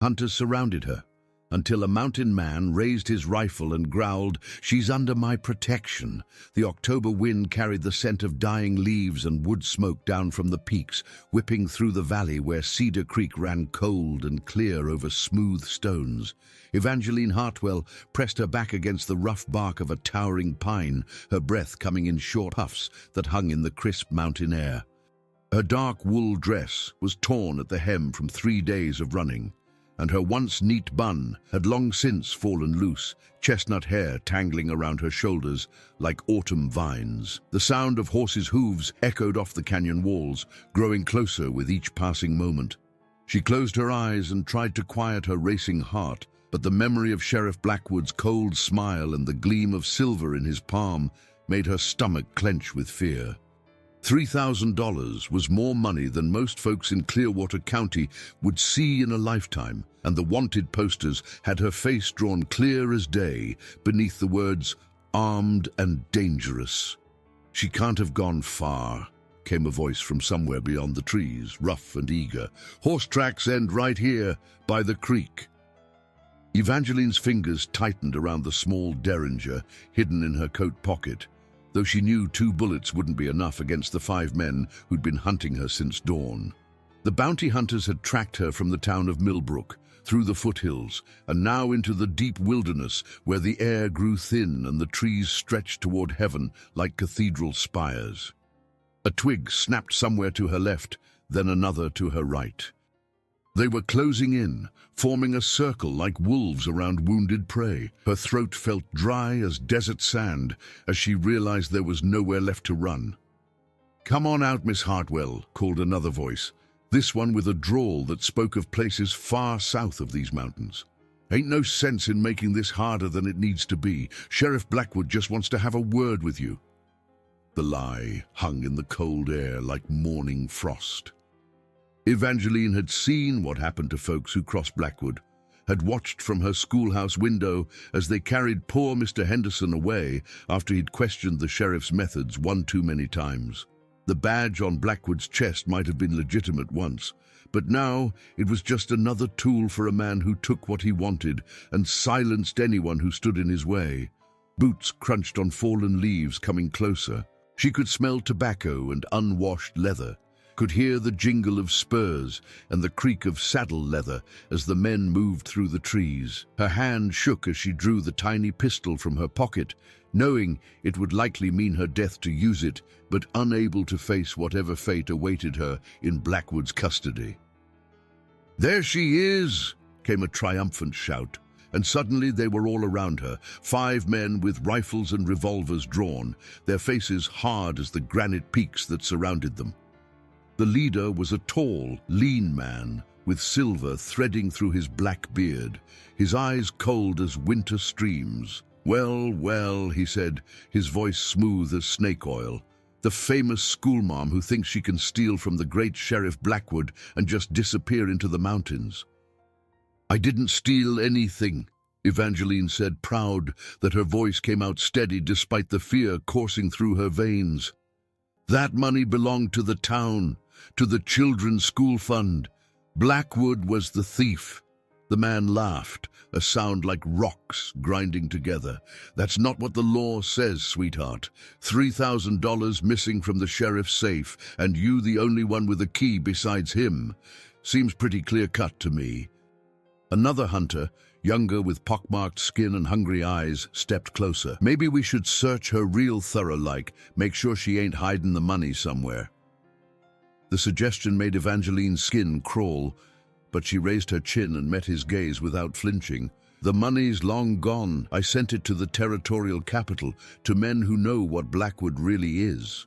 Hunters surrounded her, until a mountain man raised his rifle and growled, "She's under my protection." The October wind carried the scent of dying leaves and wood smoke down from the peaks, whipping through the valley where Cedar Creek ran cold and clear over smooth stones. Evangeline Hartwell pressed her back against the rough bark of a towering pine, her breath coming in short puffs that hung in the crisp mountain air. Her dark wool dress was torn at the hem from 3 days of running, and her once neat bun had long since fallen loose, chestnut hair tangling around her shoulders like autumn vines. The sound of horses' hooves echoed off the canyon walls, growing closer with each passing moment. She closed her eyes and tried to quiet her racing heart, but the memory of Sheriff Blackwood's cold smile and the gleam of silver in his palm made her stomach clench with fear. $3,000 was more money than most folks in Clearwater County would see in a lifetime, and the wanted posters had her face drawn clear as day beneath the words, "Armed and dangerous." "She can't have gone far," came a voice from somewhere beyond the trees, rough and eager. "Horse tracks end right here, by the creek." Evangeline's fingers tightened around the small derringer hidden in her coat pocket, though she knew 2 bullets wouldn't be enough against the 5 men who'd been hunting her since dawn. The bounty hunters had tracked her from the town of Millbrook, through the foothills, and now into the deep wilderness where the air grew thin and the trees stretched toward heaven like cathedral spires. A twig snapped somewhere to her left, then another to her right. They were closing in, forming a circle like wolves around wounded prey. Her throat felt dry as desert sand as she realized there was nowhere left to run. "Come on out, Miss Hartwell," called another voice, this one with a drawl that spoke of places far south of these mountains. "Ain't no sense in making this harder than it needs to be. Sheriff Blackwood just wants to have a word with you." The lie hung in the cold air like morning frost. Evangeline had seen what happened to folks who crossed Blackwood, had watched from her schoolhouse window as they carried poor Mr. Henderson away after he'd questioned the sheriff's methods one too many times. The badge on Blackwood's chest might have been legitimate once, but now it was just another tool for a man who took what he wanted and silenced anyone who stood in his way. Boots crunched on fallen leaves coming closer. She could smell tobacco and unwashed leather, could hear the jingle of spurs and the creak of saddle leather as the men moved through the trees. Her hand shook as she drew the tiny pistol from her pocket, knowing it would likely mean her death to use it, but unable to face whatever fate awaited her in Blackwood's custody. "There she is!" came a triumphant shout, and suddenly they were all around her, 5 men with rifles and revolvers drawn, their faces hard as the granite peaks that surrounded them. The leader was a tall, lean man with silver threading through his black beard, his eyes cold as winter streams. "Well, well," he said, his voice smooth as snake oil. "The famous schoolma'am who thinks she can steal from the great Sheriff Blackwood and just disappear into the mountains." "I didn't steal anything," Evangeline said, proud that her voice came out steady despite the fear coursing through her veins. "That money belonged to the town, to the children's school fund. Blackwood was the thief." The man laughed, a sound like rocks grinding together. "That's not what the law says, sweetheart. $3,000 missing from the sheriff's safe, and you the only one with a key besides him. Seems pretty clear-cut to me." Another hunter, younger with pockmarked skin and hungry eyes, stepped closer. "Maybe we should search her real thorough-like, make sure she ain't hiding the money somewhere." The suggestion made Evangeline's skin crawl, but she raised her chin and met his gaze without flinching. "The money's long gone. I sent it to the territorial capital, to men who know what Blackwood really is."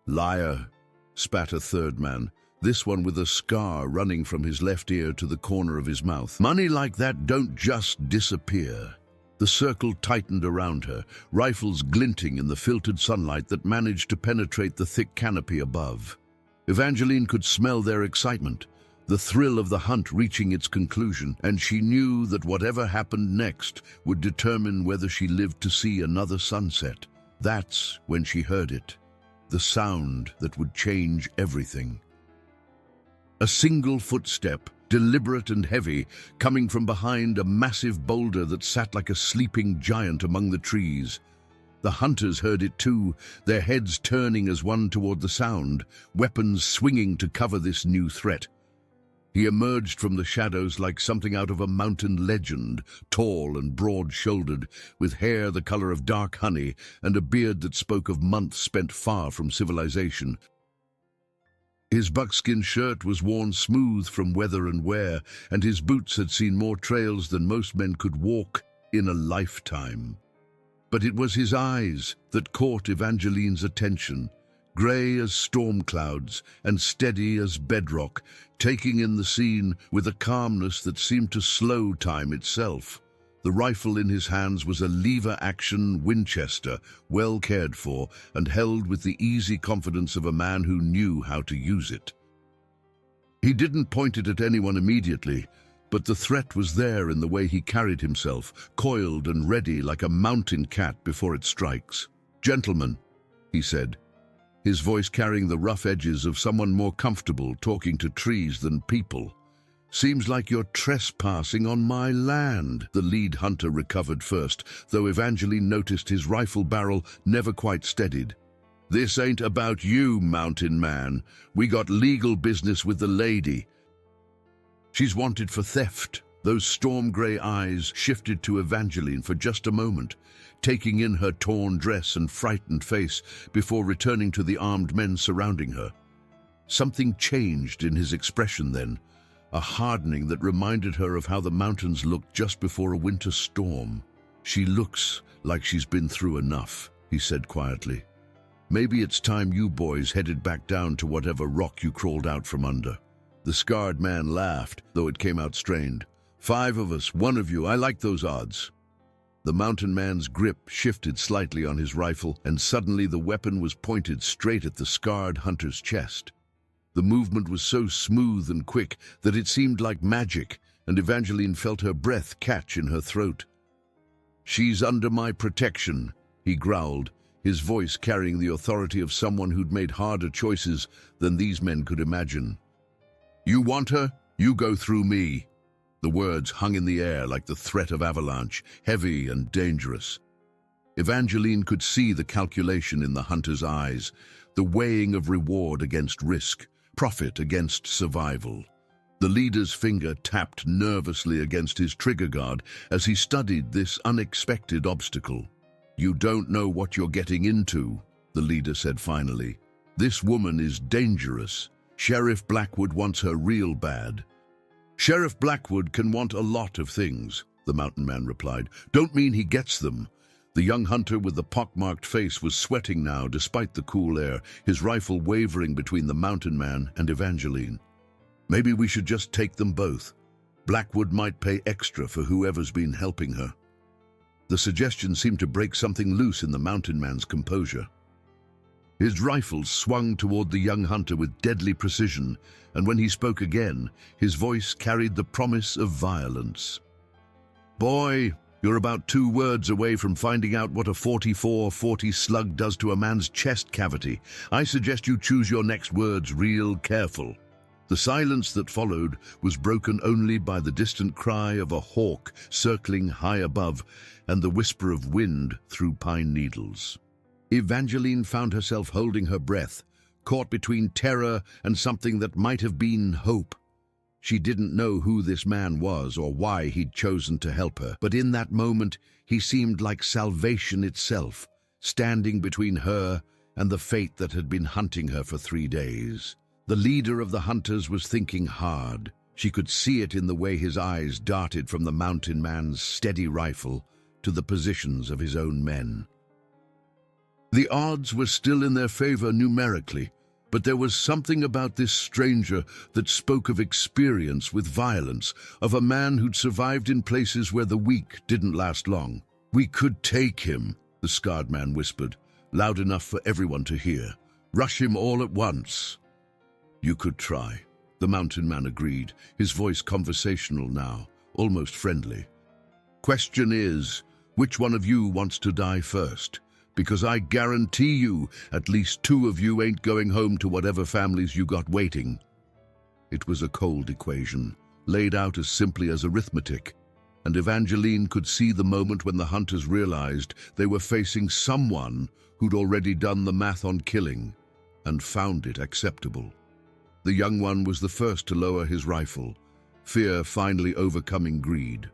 "Liar," spat a third man, this one with a scar running from his left ear to the corner of his mouth. "Money like that don't just disappear." The circle tightened around her, rifles glinting in the filtered sunlight that managed to penetrate the thick canopy above. Evangeline could smell their excitement, the thrill of the hunt reaching its conclusion, and she knew that whatever happened next would determine whether she lived to see another sunset. That's when she heard it, the sound that would change everything. A single footstep, deliberate and heavy, coming from behind a massive boulder that sat like a sleeping giant among the trees. The hunters heard it too, their heads turning as one toward the sound, weapons swinging to cover this new threat. He emerged from the shadows like something out of a mountain legend, tall and broad-shouldered, with hair the color of dark honey and a beard that spoke of months spent far from civilization. His buckskin shirt was worn smooth from weather and wear, and his boots had seen more trails than most men could walk in a lifetime. But it was his eyes that caught Evangeline's attention, grey as storm clouds and steady as bedrock, taking in the scene with a calmness that seemed to slow time itself. The rifle in his hands was a lever-action Winchester, well cared for and held with the easy confidence of a man who knew how to use it. He didn't point it at anyone immediately, but the threat was there in the way he carried himself, coiled and ready like a mountain cat before it strikes. "Gentlemen," he said, his voice carrying the rough edges of someone more comfortable talking to trees than people. "Seems like you're trespassing on my land." The lead hunter recovered first, though Evangeline noticed his rifle barrel never quite steadied. "This ain't about you, mountain man. We got legal business with the lady. She's wanted for theft." Those storm-grey eyes shifted to Evangeline for just a moment, taking in her torn dress and frightened face before returning to the armed men surrounding her. Something changed in his expression then, a hardening that reminded her of how the mountains looked just before a winter storm. "She looks like she's been through enough," he said quietly. "Maybe it's time you boys headed back down to whatever rock you crawled out from under." The scarred man laughed, though it came out strained. "5 of us, 1 of you. I like those odds." The mountain man's grip shifted slightly on his rifle, and suddenly the weapon was pointed straight at the scarred hunter's chest. The movement was so smooth and quick that it seemed like magic, and Evangeline felt her breath catch in her throat. "She's under my protection," he growled, his voice carrying the authority of someone who'd made harder choices than these men could imagine. "You want her? You go through me." The words hung in the air like the threat of avalanche, heavy and dangerous. Evangeline could see the calculation in the hunter's eyes, the weighing of reward against risk, profit against survival. The leader's finger tapped nervously against his trigger guard as he studied this unexpected obstacle. "You don't know what you're getting into," the leader said finally. "This woman is dangerous. Sheriff Blackwood wants her real bad." "Sheriff Blackwood can want a lot of things," the mountain man replied. "Don't mean he gets them." The young hunter with the pockmarked face was sweating now despite the cool air, his rifle wavering between the mountain man and Evangeline. "Maybe we should just take them both. Blackwood might pay extra for whoever's been helping her." The suggestion seemed to break something loose in the mountain man's composure. His rifle swung toward the young hunter with deadly precision, and when he spoke again, his voice carried the promise of violence. "Boy, you're about 2 words away from finding out what a 44-40 slug does to a man's chest cavity. I suggest you choose your next words real careful." The silence that followed was broken only by the distant cry of a hawk circling high above and the whisper of wind through pine needles. Evangeline found herself holding her breath, caught between terror and something that might have been hope. She didn't know who this man was or why he'd chosen to help her, but in that moment he seemed like salvation itself, standing between her and the fate that had been hunting her for 3 days. The leader of the hunters was thinking hard. She could see it in the way his eyes darted from the mountain man's steady rifle to the positions of his own men. The odds were still in their favor numerically, but there was something about this stranger that spoke of experience with violence, of a man who'd survived in places where the weak didn't last long. "We could take him," the scarred man whispered, loud enough for everyone to hear. "Rush him all at once." "You could try," the mountain man agreed, his voice conversational now, almost friendly. "Question is, which one of you wants to die first? Because I guarantee you at least 2 of you ain't going home to whatever families you got waiting." It was a cold equation, laid out as simply as arithmetic, and Evangeline could see the moment when the hunters realized they were facing someone who'd already done the math on killing and found it acceptable. The young one was the first to lower his rifle, fear finally overcoming greed.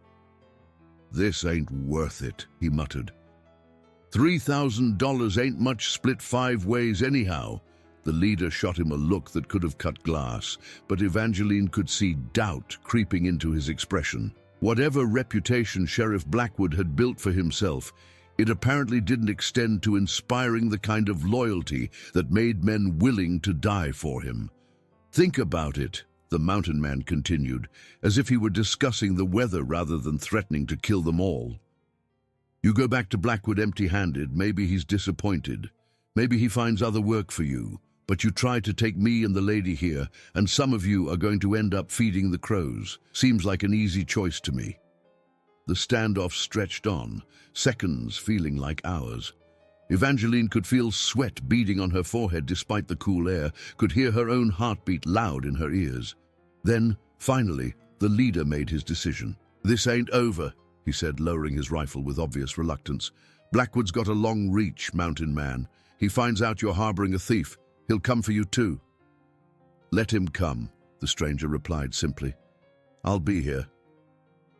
"This ain't worth it," he muttered. $3,000 ain't much split 5 ways anyhow." The leader shot him a look that could have cut glass, but Evangeline could see doubt creeping into his expression. Whatever reputation Sheriff Blackwood had built for himself, it apparently didn't extend to inspiring the kind of loyalty that made men willing to die for him. "Think about it," the mountain man continued, as if he were discussing the weather rather than threatening to kill them all. "You go back to Blackwood empty-handed, maybe he's disappointed. Maybe he finds other work for you. But you tried to take me and the lady here, and some of you are going to end up feeding the crows. Seems like an easy choice to me." The standoff stretched on, seconds feeling like hours. Evangeline could feel sweat beading on her forehead despite the cool air, could hear her own heartbeat loud in her ears. Then, finally, the leader made his decision. "This ain't over," he said, lowering his rifle with obvious reluctance. "Blackwood's got a long reach, mountain man. He finds out you're harboring a thief. He'll come for you too." "Let him come," the stranger replied simply. "I'll be here."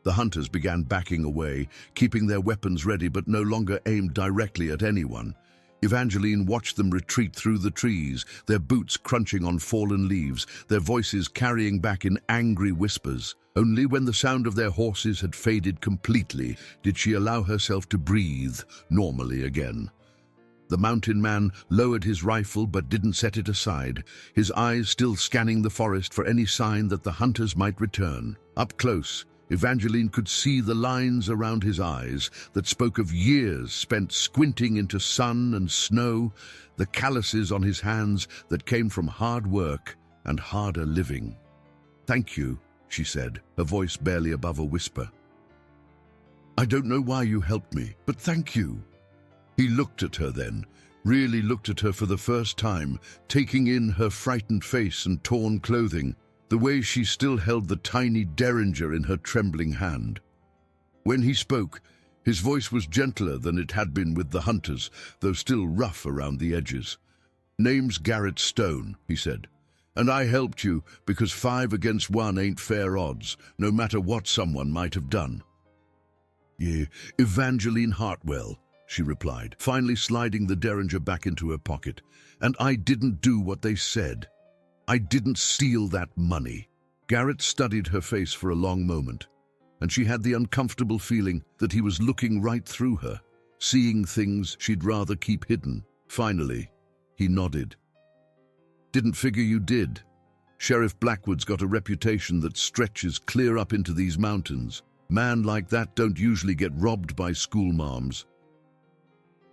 The hunters began backing away, keeping their weapons ready but no longer aimed directly at anyone. Evangeline watched them retreat through the trees, their boots crunching on fallen leaves, their voices carrying back in angry whispers. Only when the sound of their horses had faded completely did she allow herself to breathe normally again. The mountain man lowered his rifle but didn't set it aside, his eyes still scanning the forest for any sign that the hunters might return. Up close, Evangeline could see the lines around his eyes that spoke of years spent squinting into sun and snow, the calluses on his hands that came from hard work and harder living. "Thank you," she said, her voice barely above a whisper. "I don't know why you helped me, but thank you." He looked at her then, really looked at her for the first time, taking in her frightened face and torn clothing, the way she still held the tiny derringer in her trembling hand. When he spoke, his voice was gentler than it had been with the hunters, though still rough around the edges. "Name's Garrett Stone," he said, "and I helped you because 5 against 1 ain't fair odds, no matter what someone might have done." "Yeah, Evangeline Hartwell," she replied, finally sliding the derringer back into her pocket. "And I didn't do what they said. I didn't steal that money." Garrett studied her face for a long moment, and she had the uncomfortable feeling that he was looking right through her, seeing things she'd rather keep hidden. Finally, he nodded. "Didn't figure you did. Sheriff Blackwood's got a reputation that stretches clear up into these mountains. Man like that don't usually get robbed by schoolmarms."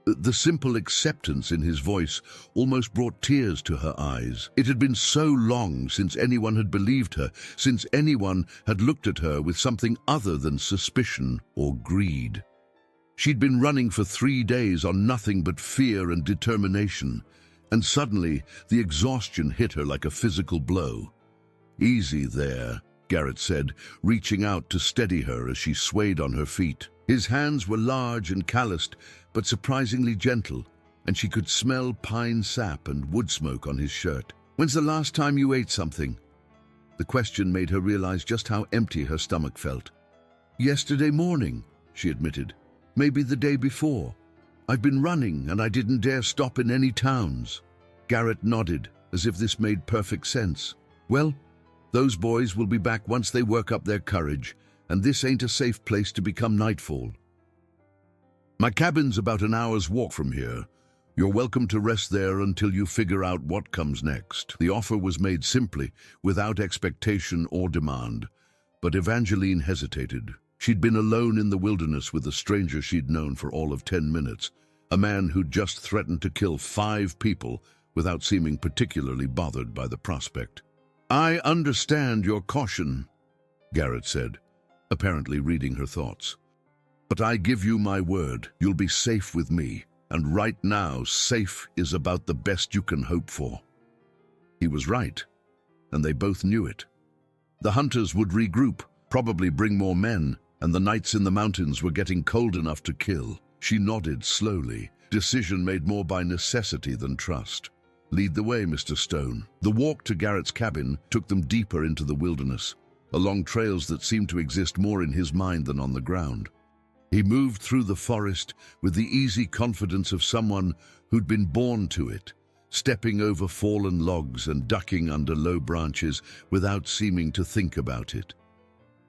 The simple acceptance in his voice almost brought tears to her eyes. It had been so long since anyone had believed her, since anyone had looked at her with something other than suspicion or greed. She'd been running for 3 days on nothing but fear and determination, and suddenly the exhaustion hit her like a physical blow. "Easy there," Garrett said, reaching out to steady her as she swayed on her feet. His hands were large and calloused, but surprisingly gentle, and she could smell pine sap and wood smoke on his shirt. "When's the last time you ate something?" The question made her realize just how empty her stomach felt. "Yesterday morning," she admitted. "Maybe the day before. I've been running, and I didn't dare stop in any towns." Garrett nodded, as if this made perfect sense. "Well, those boys will be back once they work up their courage, and this ain't a safe place to become nightfall. My cabin's about an hour's walk from here. You're welcome to rest there until you figure out what comes next." The offer was made simply, without expectation or demand, but Evangeline hesitated. She'd been alone in the wilderness with a stranger she'd known for all of 10 minutes, a man who'd just threatened to kill 5 people without seeming particularly bothered by the prospect. "I understand your caution," Garrett said, apparently reading her thoughts. "But I give you my word, you'll be safe with me, and right now, safe is about the best you can hope for." He was right, and they both knew it. The hunters would regroup, probably bring more men, and the nights in the mountains were getting cold enough to kill. She nodded slowly, decision made more by necessity than trust. Lead the way, Mr. Stone. The walk to Garrett's cabin took them deeper into the wilderness, along trails that seemed to exist more in his mind than on the ground. He moved through the forest with the easy confidence of someone who'd been born to it, stepping over fallen logs and ducking under low branches without seeming to think about it.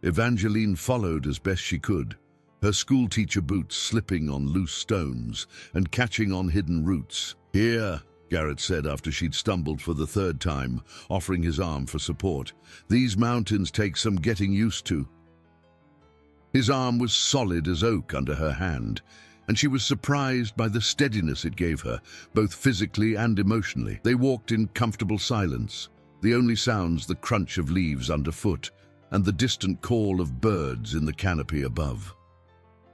Evangeline followed as best she could, her schoolteacher boots slipping on loose stones and catching on hidden roots. "Here," Garrett said after she'd stumbled for the third time, offering his arm for support. "These mountains take some getting used to." His arm was solid as oak under her hand, and she was surprised by the steadiness it gave her, both physically and emotionally. They walked in comfortable silence, the only sounds the crunch of leaves underfoot and the distant call of birds in the canopy above.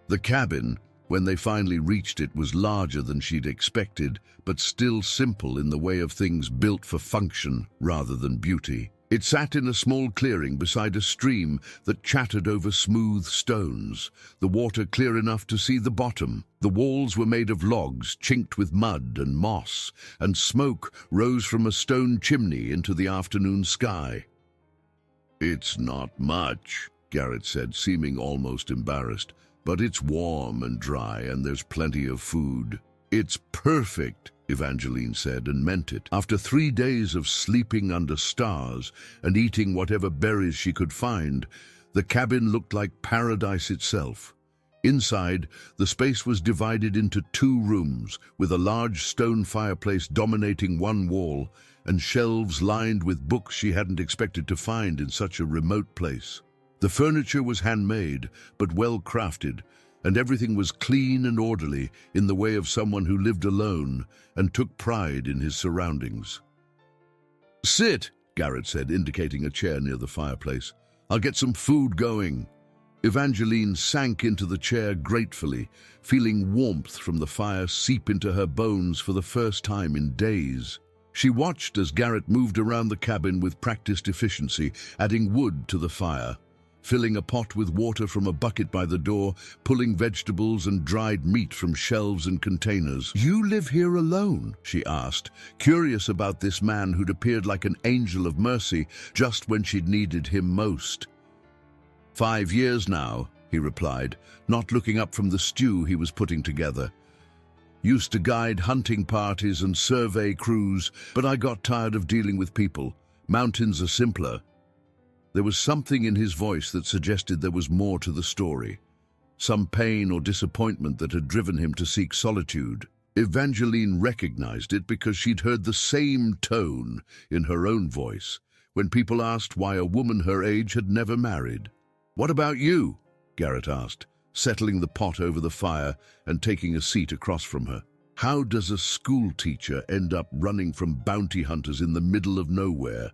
The cabin, when they finally reached it, was larger than she'd expected, but still simple in the way of things built for function rather than beauty. It sat in a small clearing beside a stream that chattered over smooth stones, the water clear enough to see the bottom. The walls were made of logs chinked with mud and moss, and smoke rose from a stone chimney into the afternoon sky. "It's not much," Garrett said, seeming almost embarrassed, "but it's warm and dry and there's plenty of food." "It's perfect," Evangeline said, and meant it. After 3 days of sleeping under stars and eating whatever berries she could find, the cabin looked like paradise itself. Inside, the space was divided into 2 rooms, with a large stone fireplace dominating one wall and shelves lined with books she hadn't expected to find in such a remote place. The furniture was handmade, but well crafted, and everything was clean and orderly in the way of someone who lived alone and took pride in his surroundings. "Sit," Garrett said, indicating a chair near the fireplace. "I'll get some food going." Evangeline sank into the chair gratefully, feeling warmth from the fire seep into her bones for the first time in days. She watched as Garrett moved around the cabin with practiced efficiency, adding wood to the fire, filling a pot with water from a bucket by the door, pulling vegetables and dried meat from shelves and containers. "You live here alone?" she asked, curious about this man who'd appeared like an angel of mercy just when she'd needed him most. "5 years now," he replied, not looking up from the stew he was putting together. "Used to guide hunting parties and survey crews, but I got tired of dealing with people. Mountains are simpler." There was something in his voice that suggested there was more to the story, some pain or disappointment that had driven him to seek solitude. Evangeline recognized it because she'd heard the same tone in her own voice when people asked why a woman her age had never married. "What about you?" Garrett asked, settling the pot over the fire and taking a seat across from her. "How does a schoolteacher end up running from bounty hunters in the middle of nowhere?"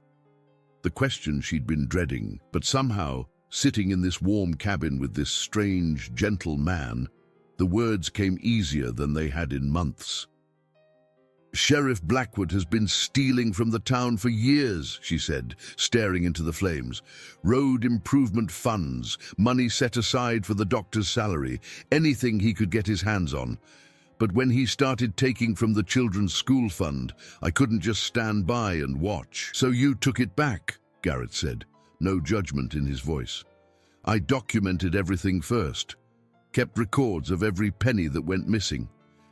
The question she'd been dreading, but somehow, sitting in this warm cabin with this strange, gentle man, the words came easier than they had in months. "Sheriff Blackwood has been stealing from the town for years," she said, staring into the flames. "Road improvement funds, money set aside for the doctor's salary, anything he could get his hands on. But when he started taking from the children's school fund, I couldn't just stand by and watch." "So you took it back," Garrett said, no judgment in his voice. "I documented everything first, kept records of every penny that went missing,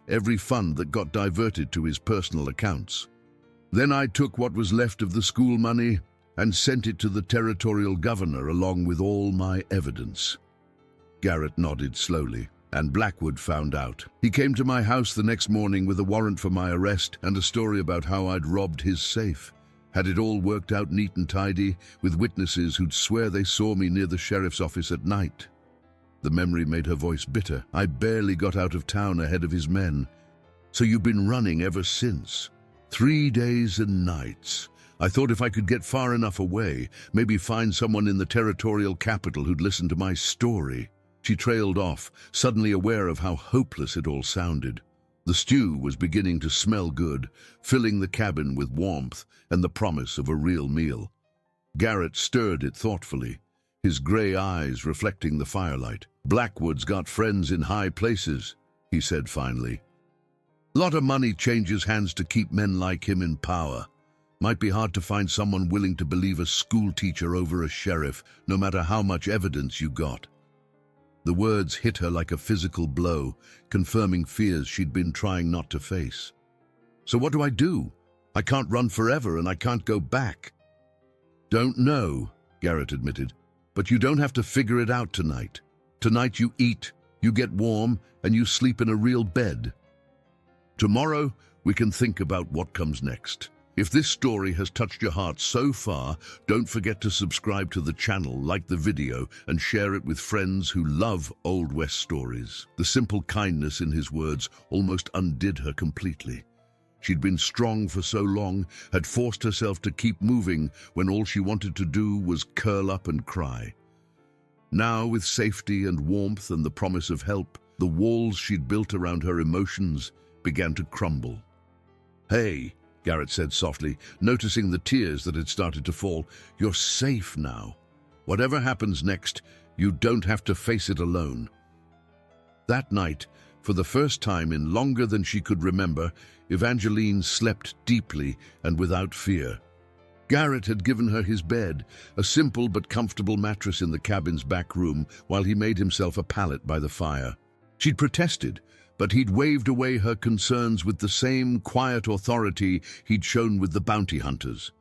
every fund that got diverted to his personal accounts. Then I took what was left of the school money and sent it to the territorial governor along with all my evidence." Garrett nodded slowly. "And Blackwood found out. He came to my house the next morning with a warrant for my arrest and a story about how I'd robbed his safe. Had it all worked out neat and tidy, with witnesses who'd swear they saw me near the sheriff's office at night." The memory made her voice bitter. "I barely got out of town ahead of his men. So you've been running ever since. 3 days and nights. I thought if I could get far enough away, maybe find someone in the territorial capital who'd listen to my story." She trailed off, suddenly aware of how hopeless it all sounded. The stew was beginning to smell good, filling the cabin with warmth and the promise of a real meal. Garrett stirred it thoughtfully, his grey eyes reflecting the firelight. "Blackwood's got friends in high places," he said finally. "Lot of money changes hands to keep men like him in power. Might be hard to find someone willing to believe a schoolteacher over a sheriff, no matter how much evidence you got." The words hit her like a physical blow, confirming fears she'd been trying not to face. "So what do I do? I can't run forever and I can't go back." "Don't know," Garrett admitted, "but you don't have to figure it out tonight. Tonight you eat, you get warm, and you sleep in a real bed. Tomorrow, we can think about what comes next." If this story has touched your heart so far, don't forget to subscribe to the channel, like the video, and share it with friends who love Old West stories. The simple kindness in his words almost undid her completely. She'd been strong for so long, had forced herself to keep moving when all she wanted to do was curl up and cry. Now, with safety and warmth and the promise of help, the walls she'd built around her emotions began to crumble. "Hey," Garrett said softly, noticing the tears that had started to fall, "you're safe now. Whatever happens next, you don't have to face it alone." That night, for the first time in longer than she could remember, Evangeline slept deeply and without fear. Garrett had given her his bed, a simple but comfortable mattress in the cabin's back room, while he made himself a pallet by the fire. She'd protested, but he'd waved away her concerns with the same quiet authority he'd shown with the bounty hunters.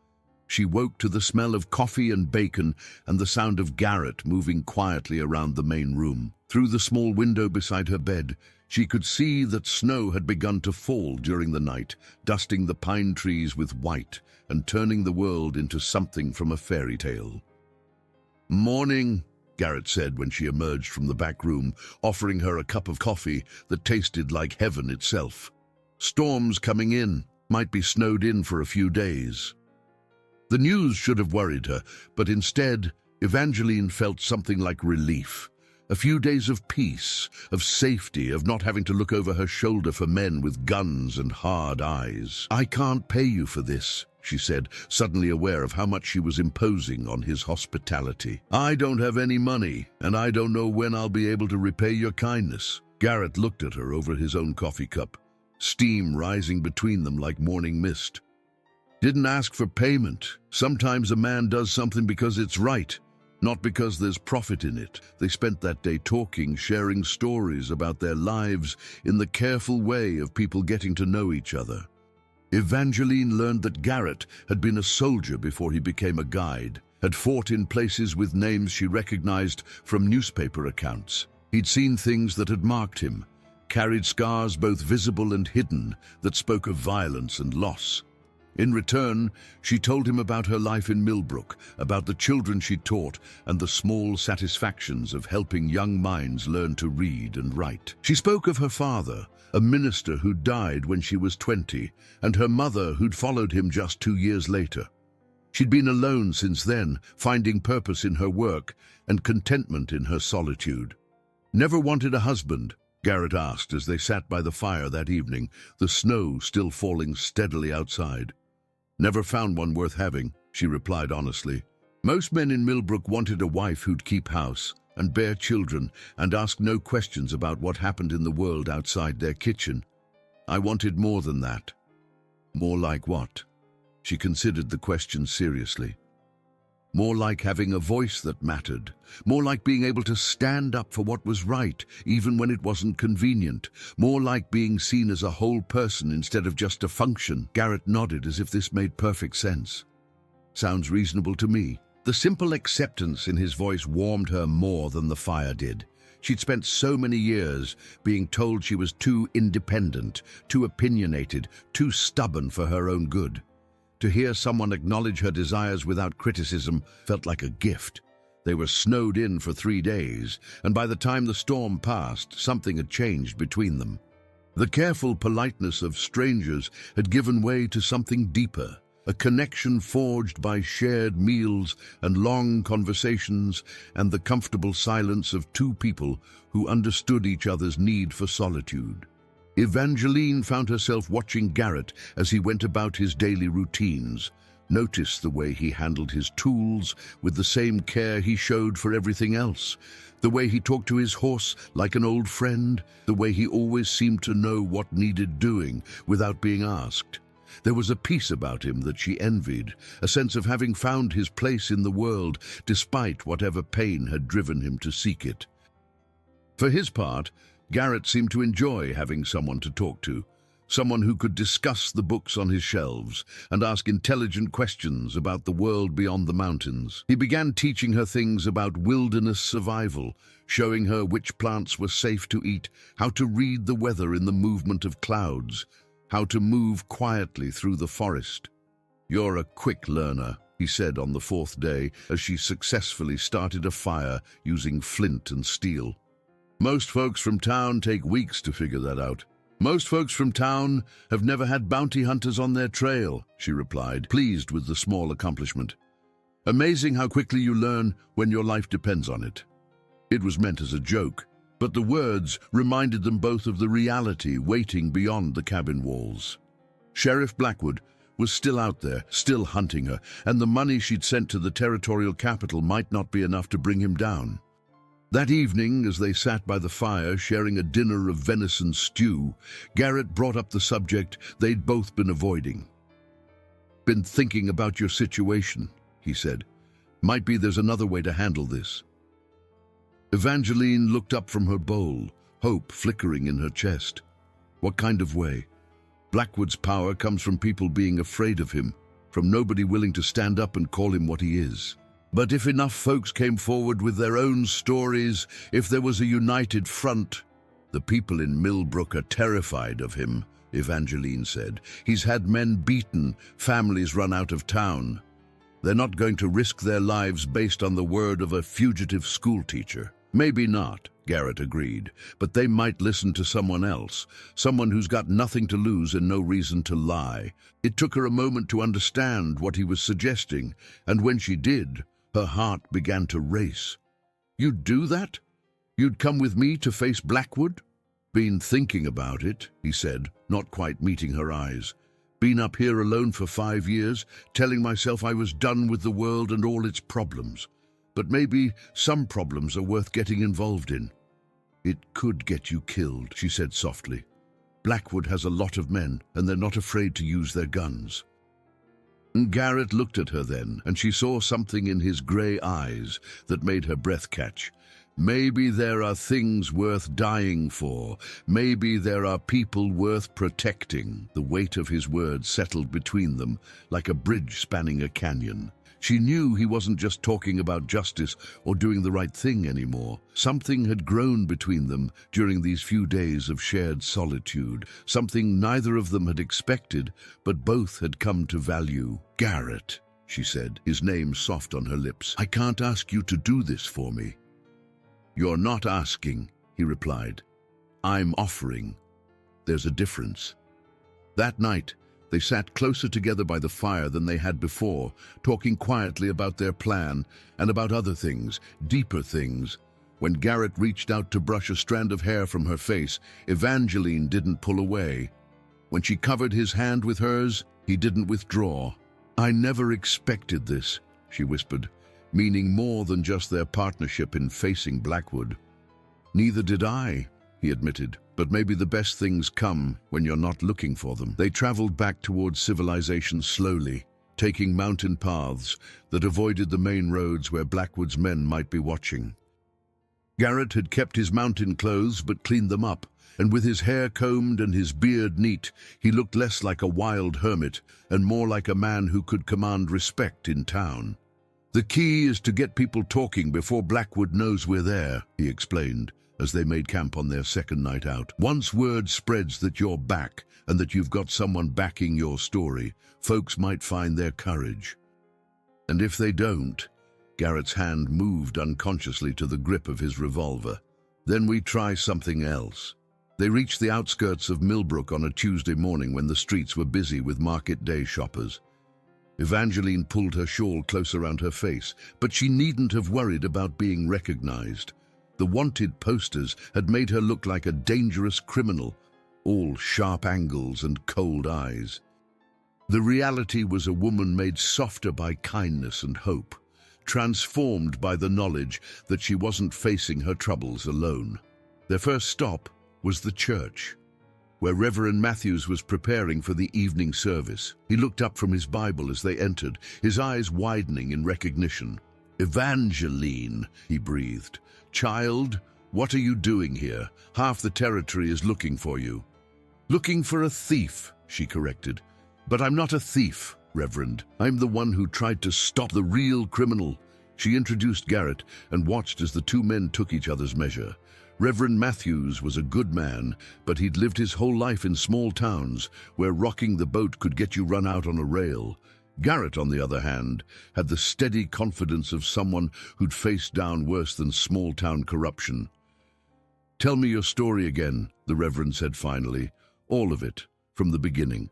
She woke to the smell of coffee and bacon and the sound of Garrett moving quietly around the main room. Through the small window beside her bed, she could see that snow had begun to fall during the night, dusting the pine trees with white and turning the world into something from a fairy tale. "Morning," Garrett said when she emerged from the back room, offering her a cup of coffee that tasted like heaven itself. "Storm's coming in. Might be snowed in for a few days." The news should have worried her, but instead, Evangeline felt something like relief. A few days of peace, of safety, of not having to look over her shoulder for men with guns and hard eyes. "I can't pay you for this," she said, suddenly aware of how much she was imposing on his hospitality. "I don't have any money, and I don't know when I'll be able to repay your kindness." Garrett looked at her over his own coffee cup, steam rising between them like morning mist. "Didn't ask for payment. Sometimes a man does something because it's right, not because there's profit in it." They spent that day talking, sharing stories about their lives in the careful way of people getting to know each other. Evangeline learned that Garrett had been a soldier before he became a guide, had fought in places with names she recognized from newspaper accounts. He'd seen things that had marked him, carried scars both visible and hidden that spoke of violence and loss. In return, she told him about her life in Millbrook, about the children she taught, and the small satisfactions of helping young minds learn to read and write. She spoke of her father, a minister who'd died when she was 20, and her mother who'd followed him just 2 years later. She'd been alone since then, finding purpose in her work and contentment in her solitude. "Never wanted a husband?" Garrett asked as they sat by the fire that evening, the snow still falling steadily outside. "Never found one worth having," she replied honestly. "Most men in Millbrook wanted a wife who'd keep house and bear children and ask no questions about what happened in the world outside their kitchen. I wanted more than that." "More like what?" She considered the question seriously. "More like having a voice that mattered. More like being able to stand up for what was right, even when it wasn't convenient. More like being seen as a whole person instead of just a function." Garrett nodded as if this made perfect sense. "Sounds reasonable to me." The simple acceptance in his voice warmed her more than the fire did. She'd spent so many years being told she was too independent, too opinionated, too stubborn for her own good. To hear someone acknowledge her desires without criticism felt like a gift. They were snowed in for 3 days, and by the time the storm passed, something had changed between them. The careful politeness of strangers had given way to something deeper, a connection forged by shared meals and long conversations and the comfortable silence of two people who understood each other's need for solitude. Evangeline found herself watching Garrett as he went about his daily routines, Notice the way he handled his tools with the same care he showed for everything else. The way he talked to his horse like an old friend. The way he always seemed to know what needed doing without being asked. There was a peace about him that she envied, a sense of having found his place in the world despite whatever pain had driven him to seek it. For his part, Garrett seemed to enjoy having someone to talk to, someone who could discuss the books on his shelves and ask intelligent questions about the world beyond the mountains. He began teaching her things about wilderness survival, showing her which plants were safe to eat, how to read the weather in the movement of clouds, how to move quietly through the forest. "You're a quick learner," he said on the fourth day as she successfully started a fire using flint and steel. "Most folks from town take weeks to figure that out. Most folks from town have never had bounty hunters on their trail," she replied, pleased with the small accomplishment. "Amazing how quickly you learn when your life depends on it." It was meant as a joke, but the words reminded them both of the reality waiting beyond the cabin walls. Sheriff Blackwood was still out there, still hunting her, and the money she'd sent to the territorial capital might not be enough to bring him down. That evening, as they sat by the fire sharing a dinner of venison stew, Garrett brought up the subject they'd both been avoiding. "Been thinking about your situation," he said. "Might be there's another way to handle this." Evangeline looked up from her bowl, hope flickering in her chest. "What kind of way?" "Blackwood's power comes from people being afraid of him, from nobody willing to stand up and call him what he is. But if enough folks came forward with their own stories, if there was a united front—" "The people in Millbrook are terrified of him," Evangeline said. "He's had men beaten, families run out of town. They're not going to risk their lives based on the word of a fugitive schoolteacher." "Maybe not," Garrett agreed, "but they might listen to someone else, someone who's got nothing to lose and no reason to lie." It took her a moment to understand what he was suggesting, and when she did, her heart began to race. "You'd do that? You'd come with me to face Blackwood?" "Been thinking about it," he said, not quite meeting her eyes. "Been up here alone for 5 years, telling myself I was done with the world and all its problems. But maybe some problems are worth getting involved in." "It could get you killed," she said softly. "Blackwood has a lot of men, and they're not afraid to use their guns." And Garrett looked at her then, and she saw something in his grey eyes that made her breath catch. Maybe there are things worth dying for. Maybe there are people worth protecting. The weight of his words settled between them like a bridge spanning a canyon. She knew he wasn't just talking about justice or doing the right thing anymore. Something had grown between them during these few days of shared solitude, something neither of them had expected, but both had come to value. "Garrett," she said, his name soft on her lips, "I can't ask you to do this for me." "You're not asking," he replied. "I'm offering. There's a difference." That night, they sat closer together by the fire than they had before, talking quietly about their plan and about other things, deeper things. When Garrett reached out to brush a strand of hair from her face, Evangeline didn't pull away. When she covered his hand with hers, he didn't withdraw. "I never expected this," she whispered, meaning more than just their partnership in facing Blackwood. "Neither did I," he admitted, "but maybe the best things come when you're not looking for them." They traveled back towards civilization slowly, taking mountain paths that avoided the main roads where Blackwood's men might be watching. Garrett had kept his mountain clothes but cleaned them up, and with his hair combed and his beard neat, he looked less like a wild hermit and more like a man who could command respect in town. "The key is to get people talking before Blackwood knows we're there," he explained, as they made camp on their second night out. "Once word spreads that you're back and that you've got someone backing your story, folks might find their courage. And if they don't," Garrett's hand moved unconsciously to the grip of his revolver, "then we try something else." They reached the outskirts of Millbrook on a Tuesday morning when the streets were busy with market day shoppers. Evangeline pulled her shawl close around her face, but she needn't have worried about being recognized. The wanted posters had made her look like a dangerous criminal, all sharp angles and cold eyes. The reality was a woman made softer by kindness and hope, transformed by the knowledge that she wasn't facing her troubles alone. Their first stop was the church, where Reverend Matthews was preparing for the evening service. He looked up from his Bible as they entered, his eyes widening in recognition. "Evangeline," he breathed. "Child, what are you doing here? Half the territory is looking for you." "Looking for a thief," she corrected. "But I'm not a thief, Reverend. I'm the one who tried to stop the real criminal." She introduced Garrett and watched as the two men took each other's measure. Reverend Matthews was a good man, but he'd lived his whole life in small towns where rocking the boat could get you run out on a rail. Garrett, on the other hand, had the steady confidence of someone who'd faced down worse than small-town corruption. "Tell me your story again," the Reverend said finally. "All of it, from the beginning."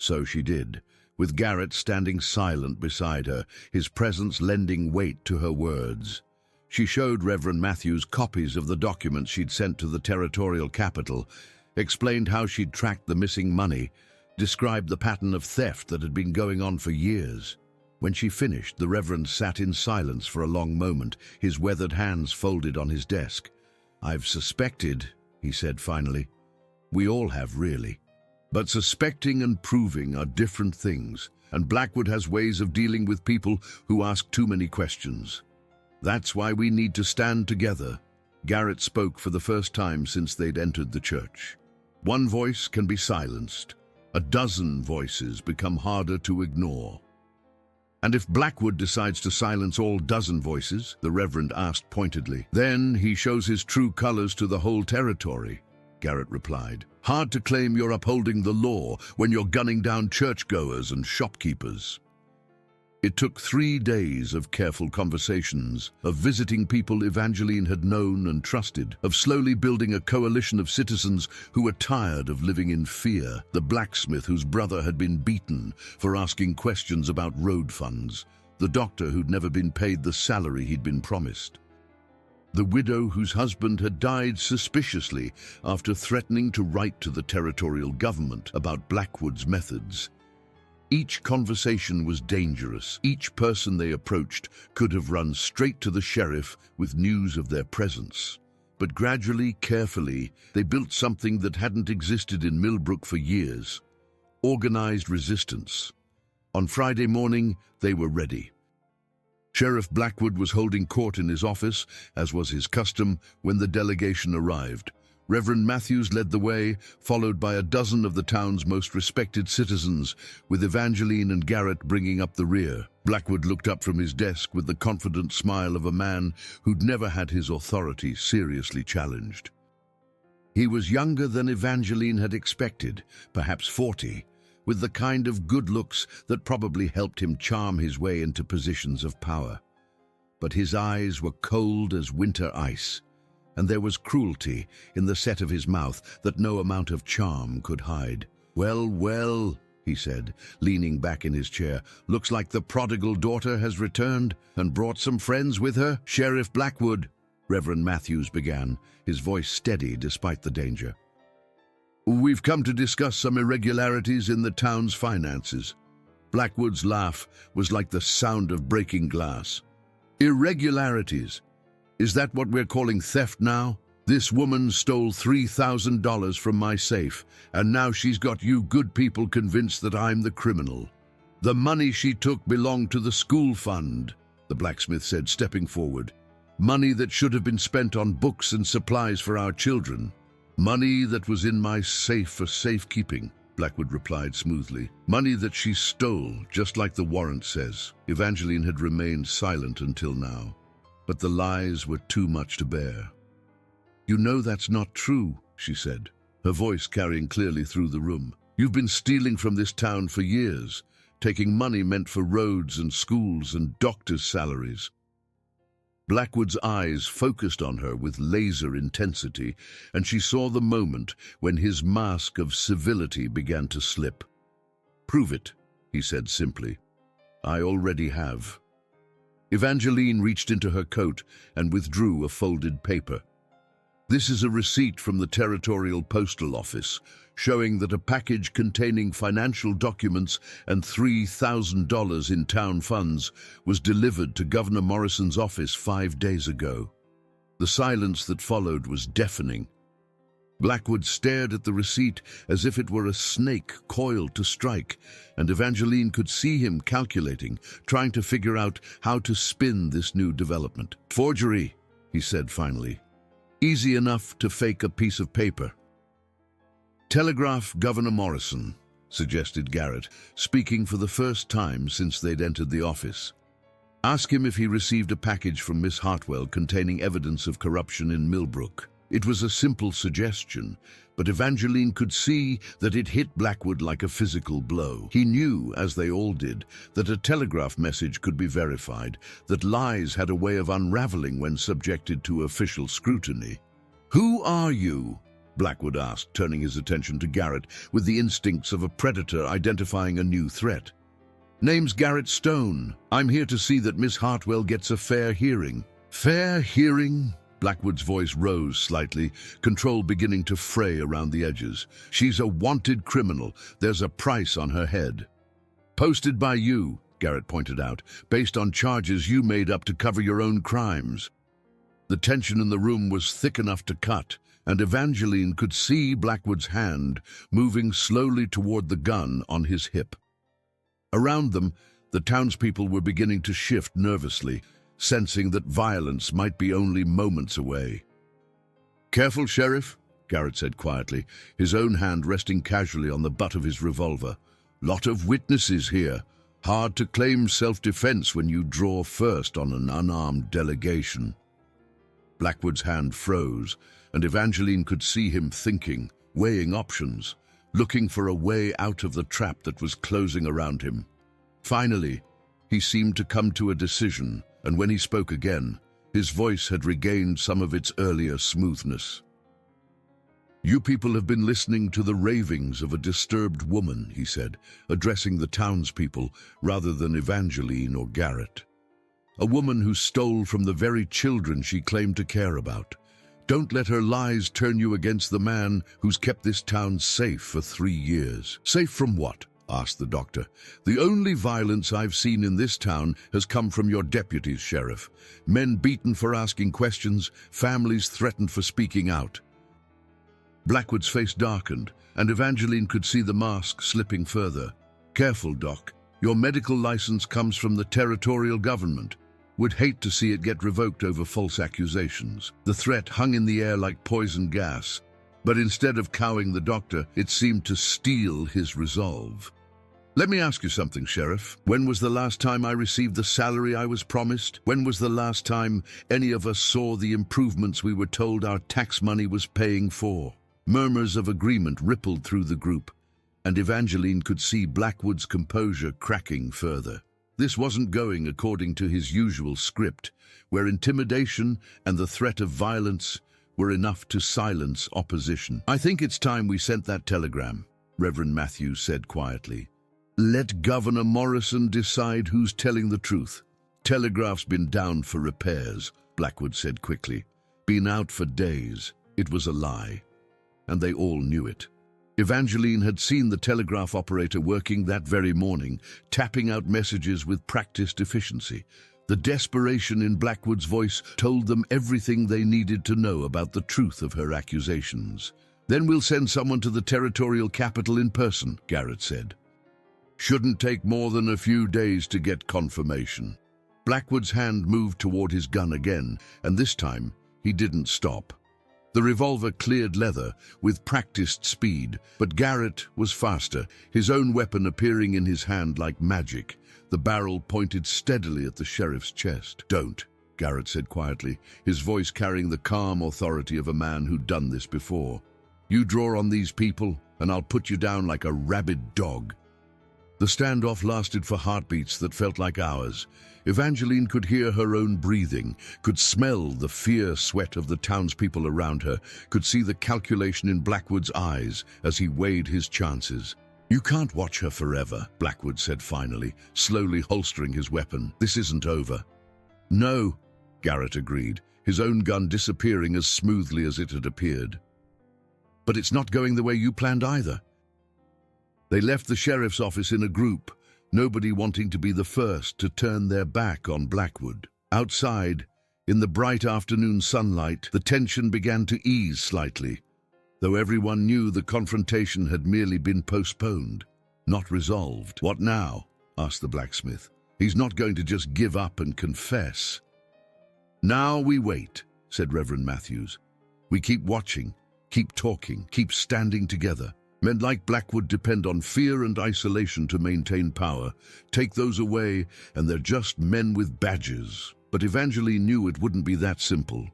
So she did, with Garrett standing silent beside her, his presence lending weight to her words. She showed Reverend Matthews copies of the documents she'd sent to the territorial capital, explained how she'd tracked the missing money, described the pattern of theft that had been going on for years. When she finished, the Reverend sat in silence for a long moment, his weathered hands folded on his desk. "I've suspected," he said finally. "We all have, really. But suspecting and proving are different things, and Blackwood has ways of dealing with people who ask too many questions. That's why we need to stand together." Garrett spoke for the first time since they'd entered the church. "One voice can be silenced. A dozen voices become harder to ignore." "And if Blackwood decides to silence all dozen voices," the Reverend asked pointedly, "then he shows his true colors to the whole territory," Garrett replied. "Hard to claim you're upholding the law when you're gunning down churchgoers and shopkeepers." It took 3 days of careful conversations, of visiting people Evangeline had known and trusted, of slowly building a coalition of citizens who were tired of living in fear, the blacksmith whose brother had been beaten for asking questions about road funds, the doctor who'd never been paid the salary he'd been promised, the widow whose husband had died suspiciously after threatening to write to the territorial government about Blackwood's methods. Each conversation was dangerous. Each person they approached could have run straight to the sheriff with news of their presence. But gradually, carefully, they built something that hadn't existed in Millbrook for years: organized resistance. On Friday morning, they were ready. Sheriff Blackwood was holding court in his office, as was his custom, when the delegation arrived. Reverend Matthews led the way, followed by a dozen of the town's most respected citizens, with Evangeline and Garrett bringing up the rear. Blackwood looked up from his desk with the confident smile of a man who'd never had his authority seriously challenged. He was younger than Evangeline had expected, perhaps 40, with the kind of good looks that probably helped him charm his way into positions of power. But his eyes were cold as winter ice, and there was cruelty in the set of his mouth that no amount of charm could hide. "Well, well," he said, leaning back in his chair, "looks like the prodigal daughter has returned and brought some friends with her." "Sheriff Blackwood," Reverend Matthews began, his voice steady despite the danger, "we've come to discuss some irregularities in the town's finances." Blackwood's laugh was like the sound of breaking glass. "Irregularities? Is that what we're calling theft now? This woman stole $3,000 from my safe, and now she's got you good people convinced that I'm the criminal. The money she took belonged to the school fund," the blacksmith said, stepping forward. "Money that should have been spent on books and supplies for our children. Money that was in my safe for safekeeping," Blackwood replied smoothly. "Money that she stole, just like the warrant says." Evangeline had remained silent until now, but the lies were too much to bear. "You know that's not true," she said, her voice carrying clearly through the room. "You've been stealing from this town for years, taking money meant for roads and schools and doctors' salaries." Blackwood's eyes focused on her with laser intensity, and she saw the moment when his mask of civility began to slip. "Prove it," he said simply. "I already have." Evangeline reached into her coat and withdrew a folded paper. This is a receipt from the Territorial Postal Office, showing that a package containing financial documents and $3,000 in town funds was delivered to Governor Morrison's office 5 days ago. The silence that followed was deafening. Blackwood stared at the receipt as if it were a snake coiled to strike, and Evangeline could see him calculating, trying to figure out how to spin this new development. "Forgery," he said finally. "Easy enough to fake a piece of paper." "Telegraph Governor Morrison," suggested Garrett, speaking for the first time since they'd entered the office. "Ask him if he received a package from Miss Hartwell containing evidence of corruption in Millbrook." It was a simple suggestion, but Evangeline could see that it hit Blackwood like a physical blow. He knew, as they all did, that a telegraph message could be verified, that lies had a way of unraveling when subjected to official scrutiny. "Who are you?" Blackwood asked, turning his attention to Garrett with the instincts of a predator identifying a new threat. "Name's Garrett Stone. I'm here to see that Miss Hartwell gets a fair hearing." "Fair hearing?" Blackwood's voice rose slightly, control beginning to fray around the edges. "She's a wanted criminal. There's a price on her head." "Posted by you," Garrett pointed out, "based on charges you made up to cover your own crimes." The tension in the room was thick enough to cut, and Evangeline could see Blackwood's hand moving slowly toward the gun on his hip. Around them, the townspeople were beginning to shift nervously, sensing that violence might be only moments away. "Careful, Sheriff," Garrett said quietly, his own hand resting casually on the butt of his revolver. "Lot of witnesses here. Hard to claim self-defense when you draw first on an unarmed delegation." Blackwood's hand froze, and Evangeline could see him thinking, weighing options, looking for a way out of the trap that was closing around him. Finally, he seemed to come to a decision, and when he spoke again, his voice had regained some of its earlier smoothness. "You people have been listening to the ravings of a disturbed woman," he said, addressing the townspeople rather than Evangeline or Garrett. "A woman who stole from the very children she claimed to care about. Don't let her lies turn you against the man who's kept this town safe for 3 years." "Safe from what?" asked the doctor. "The only violence I've seen in this town has come from your deputies, Sheriff. Men beaten for asking questions, families threatened for speaking out." Blackwood's face darkened, and Evangeline could see the mask slipping further. "Careful, Doc. Your medical license comes from the territorial government. Would hate to see it get revoked over false accusations." The threat hung in the air like poison gas, but instead of cowing the doctor, it seemed to steel his resolve. "Let me ask you something, Sheriff. When was the last time I received the salary I was promised? When was the last time any of us saw the improvements we were told our tax money was paying for?" Murmurs of agreement rippled through the group, and Evangeline could see Blackwood's composure cracking further. This wasn't going according to his usual script, where intimidation and the threat of violence were enough to silence opposition. "I think it's time we sent that telegram," Reverend Matthews said quietly. "Let Governor Morrison decide who's telling the truth." "Telegraph's been down for repairs," Blackwood said quickly. "Been out for days. It was a lie." And they all knew it. Evangeline had seen the telegraph operator working that very morning, tapping out messages with practiced efficiency. The desperation in Blackwood's voice told them everything they needed to know about the truth of her accusations. "Then we'll send someone to the territorial capital in person," Garrett said. "Shouldn't take more than a few days to get confirmation." Blackwood's hand moved toward his gun again, and this time he didn't stop. The revolver cleared leather with practiced speed, but Garrett was faster, his own weapon appearing in his hand like magic. The barrel pointed steadily at the sheriff's chest. "Don't," Garrett said quietly, his voice carrying the calm authority of a man who'd done this before. "You draw on these people, and I'll put you down like a rabid dog." The standoff lasted for heartbeats that felt like hours. Evangeline could hear her own breathing, could smell the fear sweat of the townspeople around her, could see the calculation in Blackwood's eyes as he weighed his chances. "You can't watch her forever," Blackwood said finally, slowly holstering his weapon. "This isn't over." "No," Garrett agreed, his own gun disappearing as smoothly as it had appeared. "But it's not going the way you planned either." They left the sheriff's office in a group, nobody wanting to be the first to turn their back on Blackwood. Outside, in the bright afternoon sunlight, the tension began to ease slightly, though everyone knew the confrontation had merely been postponed, not resolved. "What now?" asked the blacksmith. "He's not going to just give up and confess." "Now we wait," said Reverend Matthews. "We keep watching, keep talking, keep standing together. Men like Blackwood depend on fear and isolation to maintain power. Take those away, and they're just men with badges." But Evangeline knew it wouldn't be that simple.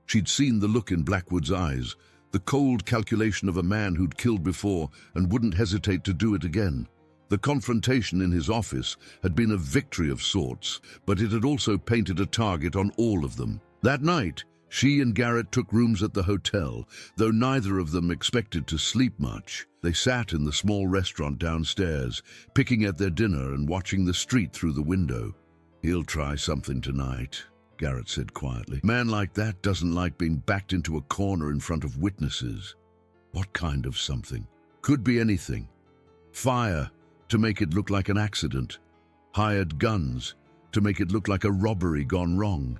She'd seen the look in Blackwood's eyes, the cold calculation of a man who'd killed before and wouldn't hesitate to do it again. The confrontation in his office had been a victory of sorts, but it had also painted a target on all of them. That night, she and Garrett took rooms at the hotel, though neither of them expected to sleep much. They sat in the small restaurant downstairs, picking at their dinner and watching the street through the window. "He'll try something tonight," Garrett said quietly. "A man like that doesn't like being backed into a corner in front of witnesses." "What kind of something?" "Could be anything. Fire, to make it look like an accident. Hired guns, to make it look like a robbery gone wrong.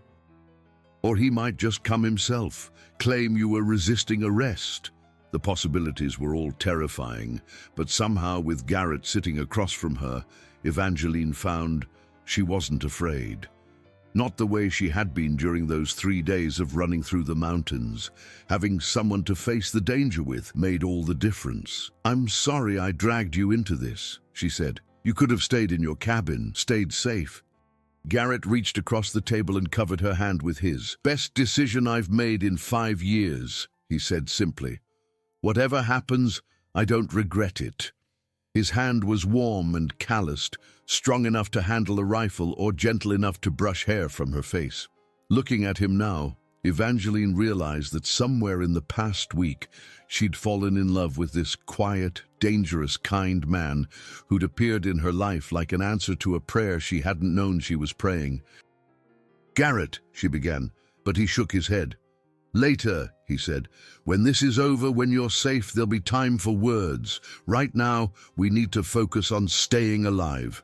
Or he might just come himself, claim you were resisting arrest." The possibilities were all terrifying, but somehow with Garrett sitting across from her, Evangeline found she wasn't afraid. Not the way she had been during those 3 days of running through the mountains. Having someone to face the danger with made all the difference. "I'm sorry I dragged you into this," she said. "You could have stayed in your cabin, stayed safe." Garrett reached across the table and covered her hand with his. "Best decision I've made in 5 years, he said simply. "Whatever happens, I don't regret it." His hand was warm and calloused, strong enough to handle a rifle or gentle enough to brush hair from her face. Looking at him now, Evangeline realized that somewhere in the past week she'd fallen in love with this quiet, dangerous, kind man who'd appeared in her life like an answer to a prayer she hadn't known she was praying. "Garrett," she began, but he shook his head. "Later," he said. "When this is over, when you're safe, there'll be time for words. Right now, we need to focus on staying alive."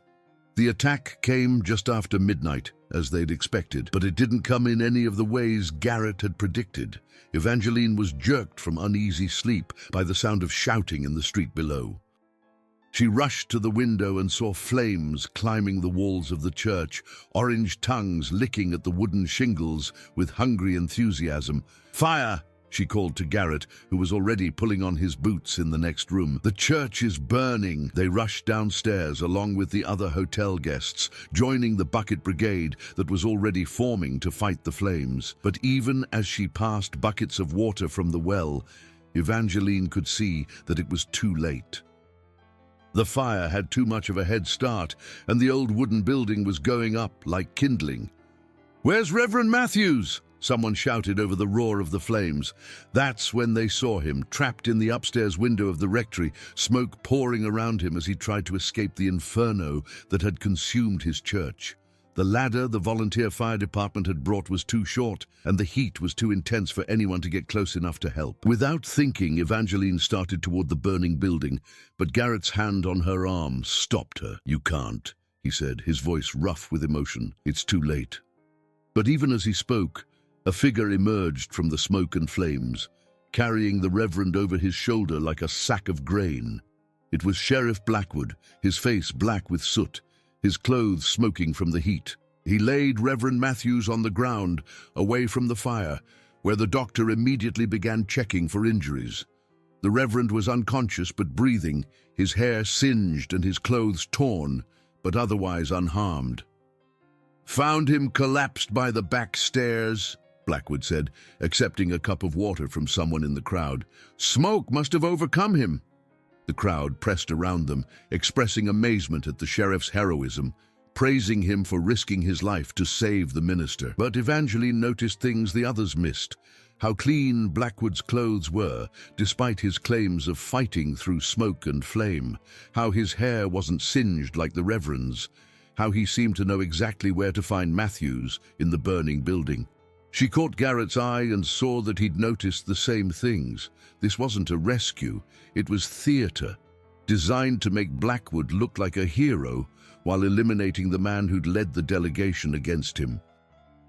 The attack came just after midnight, as they'd expected, but it didn't come in any of the ways Garrett had predicted. Evangeline was jerked from uneasy sleep by the sound of shouting in the street below. She rushed to the window and saw flames climbing the walls of the church, orange tongues licking at the wooden shingles with hungry enthusiasm. "Fire!" she called to Garrett, who was already pulling on his boots in the next room. "The church is burning." They rushed downstairs along with the other hotel guests, joining the bucket brigade that was already forming to fight the flames. But even as she passed buckets of water from the well, Evangeline could see that it was too late. The fire had too much of a head start, and the old wooden building was going up like kindling. "Where's Reverend Matthews?" someone shouted over the roar of the flames. That's when they saw him, trapped in the upstairs window of the rectory, smoke pouring around him as he tried to escape the inferno that had consumed his church. The ladder the volunteer fire department had brought was too short, and the heat was too intense for anyone to get close enough to help. Without thinking, Evangeline started toward the burning building, but Garrett's hand on her arm stopped her. "You can't," he said, his voice rough with emotion. "It's too late." But even as he spoke, a figure emerged from the smoke and flames, carrying the Reverend over his shoulder like a sack of grain. It was Sheriff Blackwood, his face black with soot, his clothes smoking from the heat. He laid Reverend Matthews on the ground, away from the fire, where the doctor immediately began checking for injuries. The Reverend was unconscious but breathing, his hair singed and his clothes torn, but otherwise unharmed. "Found him collapsed by the back stairs," Blackwood said, accepting a cup of water from someone in the crowd. "Smoke must have overcome him." The crowd pressed around them, expressing amazement at the sheriff's heroism, praising him for risking his life to save the minister. But Evangeline noticed things the others missed. How clean Blackwood's clothes were, despite his claims of fighting through smoke and flame. How his hair wasn't singed like the Reverend's. How he seemed to know exactly where to find Matthews in the burning building. She caught Garrett's eye and saw that he'd noticed the same things. This wasn't a rescue, it was theater, designed to make Blackwood look like a hero while eliminating the man who'd led the delegation against him.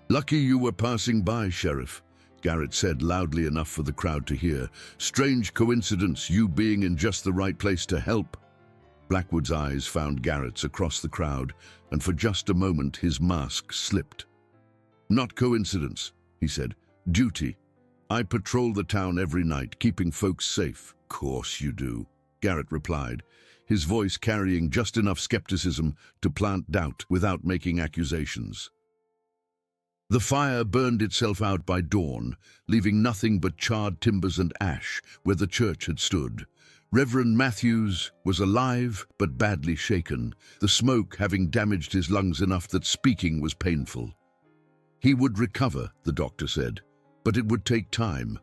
"Lucky you were passing by, Sheriff," Garrett said loudly enough for the crowd to hear. "Strange coincidence, you being in just the right place to help." Blackwood's eyes found Garrett's across the crowd, and for just a moment his mask slipped. "Not coincidence," he said. "Duty. I patrol the town every night, keeping folks safe." "Course you do," Garrett replied, his voice carrying just enough skepticism to plant doubt without making accusations. The fire burned itself out by dawn, leaving nothing but charred timbers and ash where the church had stood. Reverend Matthews was alive but badly shaken, the smoke having damaged his lungs enough that speaking was painful. He would recover, the doctor said, but it would take time.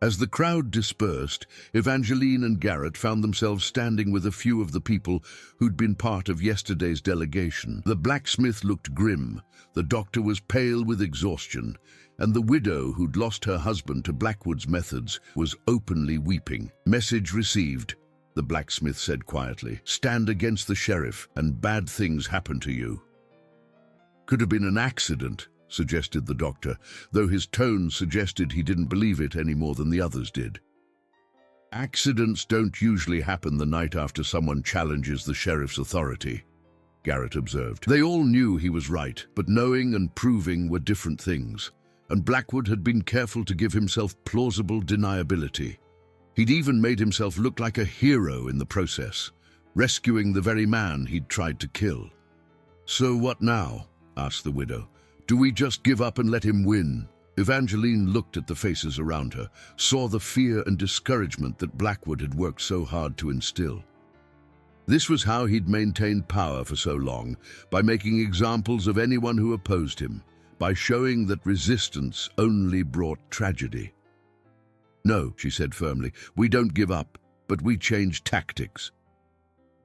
As the crowd dispersed, Evangeline and Garrett found themselves standing with a few of the people who'd been part of yesterday's delegation. The blacksmith looked grim, the doctor was pale with exhaustion, and the widow who'd lost her husband to Blackwood's methods was openly weeping. "Message received," the blacksmith said quietly. "Stand against the sheriff, and bad things happen to you." "Could have been an accident," suggested the doctor, though his tone suggested he didn't believe it any more than the others did. "Accidents don't usually happen the night after someone challenges the sheriff's authority," Garrett observed. They all knew he was right, but knowing and proving were different things, and Blackwood had been careful to give himself plausible deniability. He'd even made himself look like a hero in the process, rescuing the very man he'd tried to kill. "So what now?" asked the widow. "Do we just give up and let him win?" Evangeline looked at the faces around her, saw the fear and discouragement that Blackwood had worked so hard to instill. This was how he'd maintained power for so long, by making examples of anyone who opposed him, by showing that resistance only brought tragedy. "No," she said firmly, "we don't give up, but we change tactics."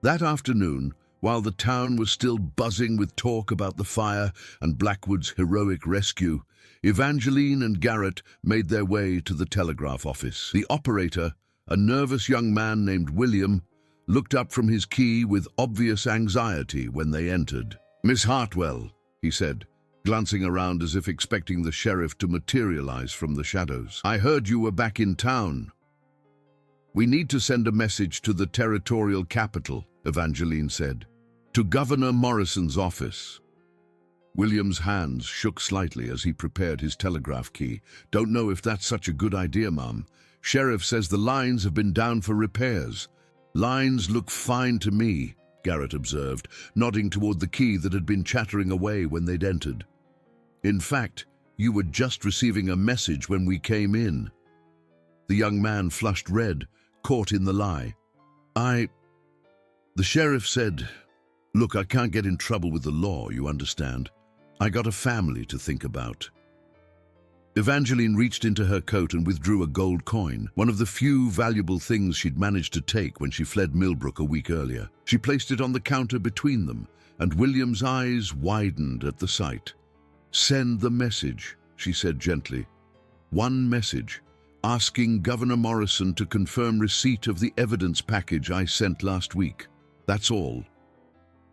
That afternoon, while the town was still buzzing with talk about the fire and Blackwood's heroic rescue, Evangeline and Garrett made their way to the telegraph office. The operator, a nervous young man named William, looked up from his key with obvious anxiety when they entered. "Miss Hartwell," he said, glancing around as if expecting the sheriff to materialize from the shadows. "I heard you were back in town." "We need to send a message to the territorial capital," Evangeline said. "To Governor Morrison's office." William's hands shook slightly as he prepared his telegraph key. "Don't know if that's such a good idea, Mom. Sheriff says the lines have been down for repairs." "Lines look fine to me," Garrett observed, nodding toward the key that had been chattering away when they'd entered. "In fact, you were just receiving a message when we came in." The young man flushed red, caught in the lie. The sheriff said, "Look, I can't get in trouble with the law, you understand. I got a family to think about." Evangeline reached into her coat and withdrew a gold coin, one of the few valuable things she'd managed to take when she fled Millbrook a week earlier. She placed it on the counter between them, and William's eyes widened at the sight. "Send the message," she said gently. "One message, asking Governor Morrison to confirm receipt of the evidence package I sent last week. That's all."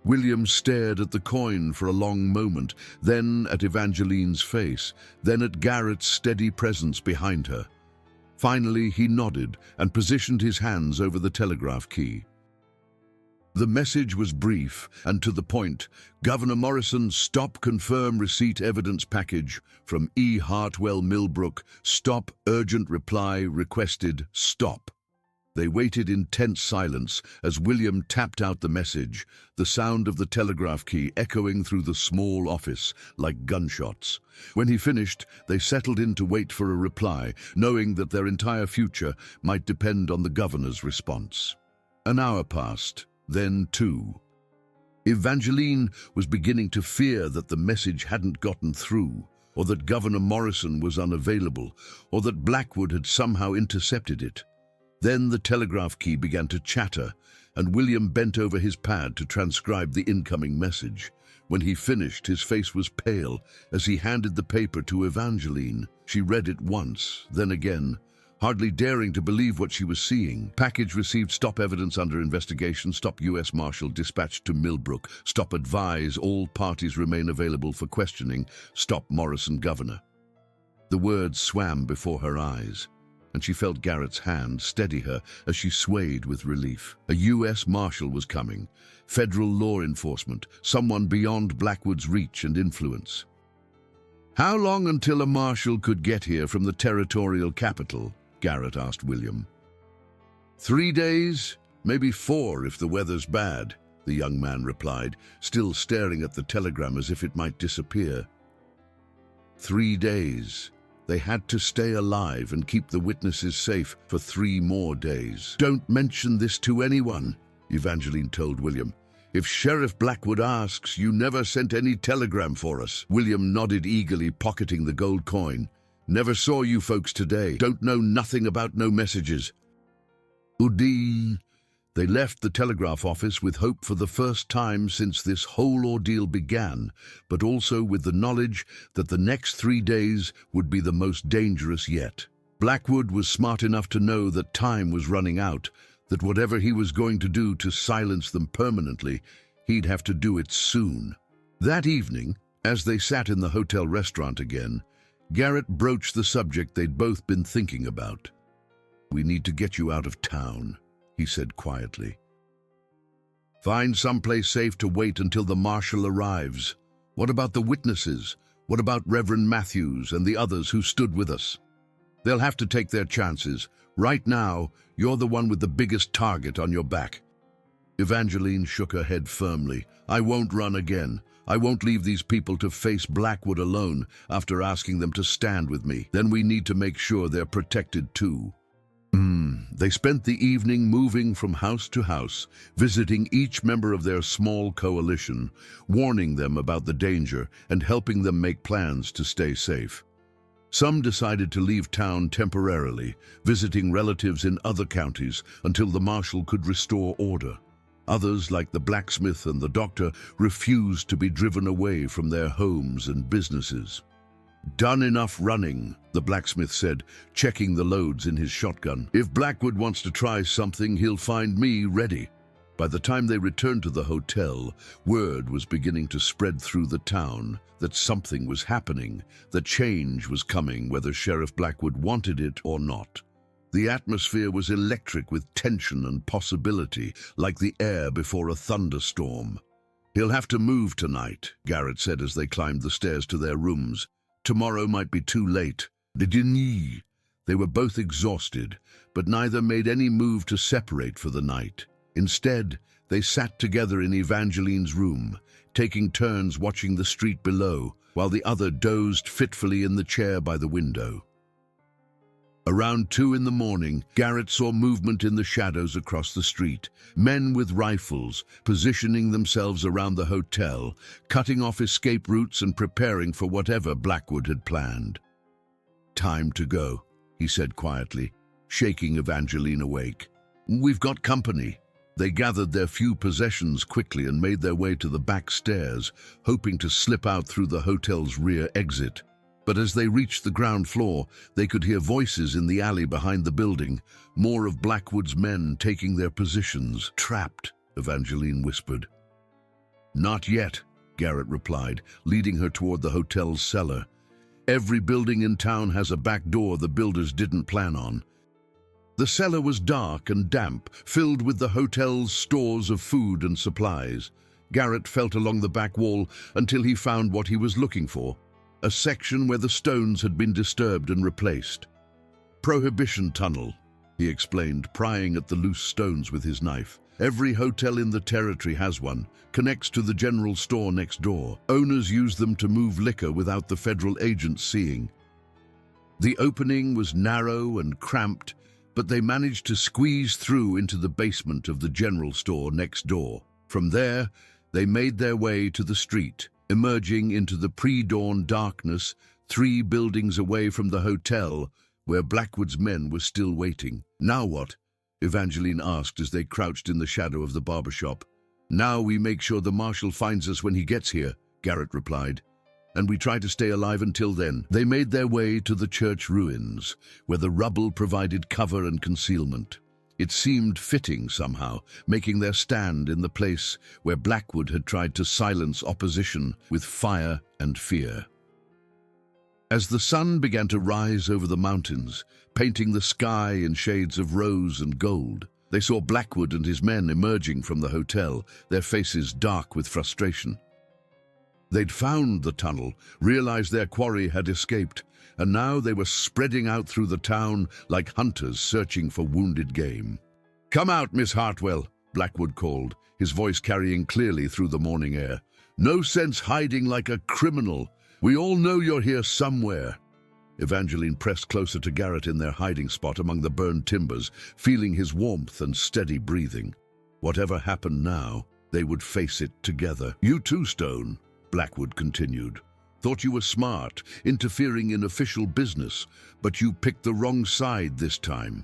William stared at the coin for a long moment, then at Evangeline's face, then at Garrett's steady presence behind her. Finally, he nodded and positioned his hands over the telegraph key. The message was brief and to the point. "Governor Morrison, stop, confirm receipt evidence package from E. Hartwell Millbrook. Stop, urgent reply requested. Stop." They waited in tense silence as William tapped out the message, the sound of the telegraph key echoing through the small office like gunshots. When he finished, they settled in to wait for a reply, knowing that their entire future might depend on the governor's response. An hour passed, then 2. Evangeline was beginning to fear that the message hadn't gotten through, or that Governor Morrison was unavailable, or that Blackwood had somehow intercepted it. Then the telegraph key began to chatter, and William bent over his pad to transcribe the incoming message. When he finished, his face was pale as he handed the paper to Evangeline. She read it once, then again, hardly daring to believe what she was seeing. Package received. Stop evidence under investigation. Stop U.S. Marshal dispatched to Millbrook. Stop advise all parties remain available for questioning. Stop Morrison governor. The words swam before her eyes, and she felt Garrett's hand steady her as she swayed with relief. A U.S. Marshal was coming. Federal law enforcement. Someone beyond Blackwood's reach and influence. How long until a marshal could get here from the territorial capital? Garrett asked William. 3 days, maybe 4 if the weather's bad, the young man replied, still staring at the telegram as if it might disappear. 3 days. They had to stay alive and keep the witnesses safe for 3 more days. Don't mention this to anyone, Evangeline told William. If Sheriff Blackwood asks, you never sent any telegram for us. William nodded eagerly, pocketing the gold coin. Never saw you folks today. Don't know nothing about no messages. Udine. They left the telegraph office with hope for the first time since this whole ordeal began, but also with the knowledge that the next 3 days would be the most dangerous yet. Blackwood was smart enough to know that time was running out, that whatever he was going to do to silence them permanently, he'd have to do it soon. That evening, as they sat in the hotel restaurant again, Garrett broached the subject they'd both been thinking about. We need to get you out of town, he said quietly. Find someplace safe to wait until the marshal arrives. What about the witnesses? What about Reverend Matthews and the others who stood with us? They'll have to take their chances. Right now, you're the one with the biggest target on your back. Evangeline shook her head firmly. I won't run again. I won't leave these people to face Blackwood alone after asking them to stand with me. Then we need to make sure they're protected too. They spent the evening moving from house to house, visiting each member of their small coalition, warning them about the danger and helping them make plans to stay safe. Some decided to leave town temporarily, visiting relatives in other counties until the marshal could restore order. Others, like the blacksmith and the doctor, refused to be driven away from their homes and businesses. Done enough running, the blacksmith said, checking the loads in his shotgun. If Blackwood wants to try something, he'll find me ready. By the time they returned to the hotel, word was beginning to spread through the town that something was happening, that change was coming whether Sheriff Blackwood wanted it or not. The atmosphere was electric with tension and possibility, like the air before a thunderstorm. He'll have to move tonight, Garrett said as they climbed the stairs to their rooms. Tomorrow might be too late. They were both exhausted, but neither made any move to separate for the night. Instead, they sat together in Evangeline's room, taking turns watching the street below, while the other dozed fitfully in the chair by the window. Around 2 in the morning, Garrett saw movement in the shadows across the street. Men with rifles, positioning themselves around the hotel, cutting off escape routes and preparing for whatever Blackwood had planned. Time to go, he said quietly, shaking Evangeline awake. We've got company. They gathered their few possessions quickly and made their way to the back stairs, hoping to slip out through the hotel's rear exit. But as they reached the ground floor, they could hear voices in the alley behind the building, more of Blackwood's men taking their positions. Trapped, Evangeline whispered. Not yet, Garrett replied, leading her toward the hotel's cellar. Every building in town has a back door the builders didn't plan on. The cellar was dark and damp, filled with the hotel's stores of food and supplies. Garrett felt along the back wall until he found what he was looking for. A section where the stones had been disturbed and replaced. Prohibition tunnel, he explained, prying at the loose stones with his knife. Every hotel in the territory has one, connects to the general store next door. Owners use them to move liquor without the federal agents seeing. The opening was narrow and cramped, but they managed to squeeze through into the basement of the general store next door. From there, they made their way to the street, emerging into the pre-dawn darkness 3 buildings away from the hotel where Blackwood's men were still waiting. Now what? Evangeline asked as they crouched in the shadow of the barber shop. "Now we make sure the Marshal finds us when he gets here," Garrett replied. "And we try to stay alive until then." They made their way to the church ruins, where the rubble provided cover and concealment. It seemed fitting somehow, making their stand in the place where Blackwood had tried to silence opposition with fire and fear. As the sun began to rise over the mountains, painting the sky in shades of rose and gold, they saw Blackwood and his men emerging from the hotel, their faces dark with frustration. They'd found the tunnel, realized their quarry had escaped, and now they were spreading out through the town like hunters searching for wounded game. "Come out, Miss Hartwell," Blackwood called, his voice carrying clearly through the morning air. "No sense hiding like a criminal. We all know you're here somewhere." Evangeline pressed closer to Garrett in their hiding spot among the burned timbers, feeling his warmth and steady breathing. Whatever happened now, they would face it together. "You too, Stone," Blackwood continued. "Thought you were smart, interfering in official business, but you picked the wrong side this time."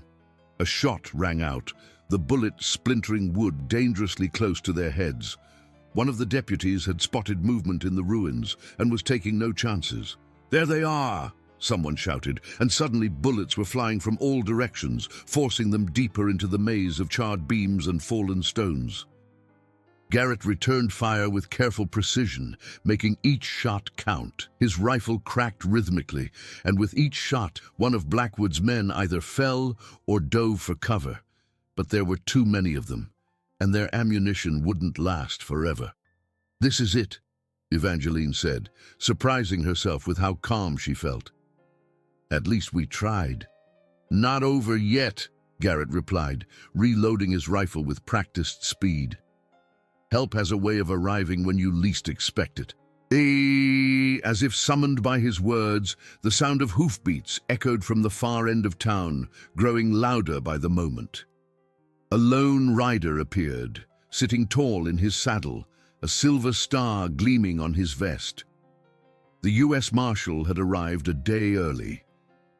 A shot rang out, the bullet splintering wood dangerously close to their heads. One of the deputies had spotted movement in the ruins and was taking no chances. "There they are!" someone shouted, and suddenly bullets were flying from all directions, forcing them deeper into the maze of charred beams and fallen stones. Garrett returned fire with careful precision, making each shot count. His rifle cracked rhythmically, and with each shot, one of Blackwood's men either fell or dove for cover. But there were too many of them, and their ammunition wouldn't last forever. "This is it," Evangeline said, surprising herself with how calm she felt. "At least we tried." "Not over yet," Garrett replied, reloading his rifle with practiced speed. "Help has a way of arriving when you least expect it." As if summoned by his words, the sound of hoofbeats echoed from the far end of town, growing louder by the moment. A lone rider appeared, sitting tall in his saddle, a silver star gleaming on his vest. The U.S. Marshal had arrived a day early.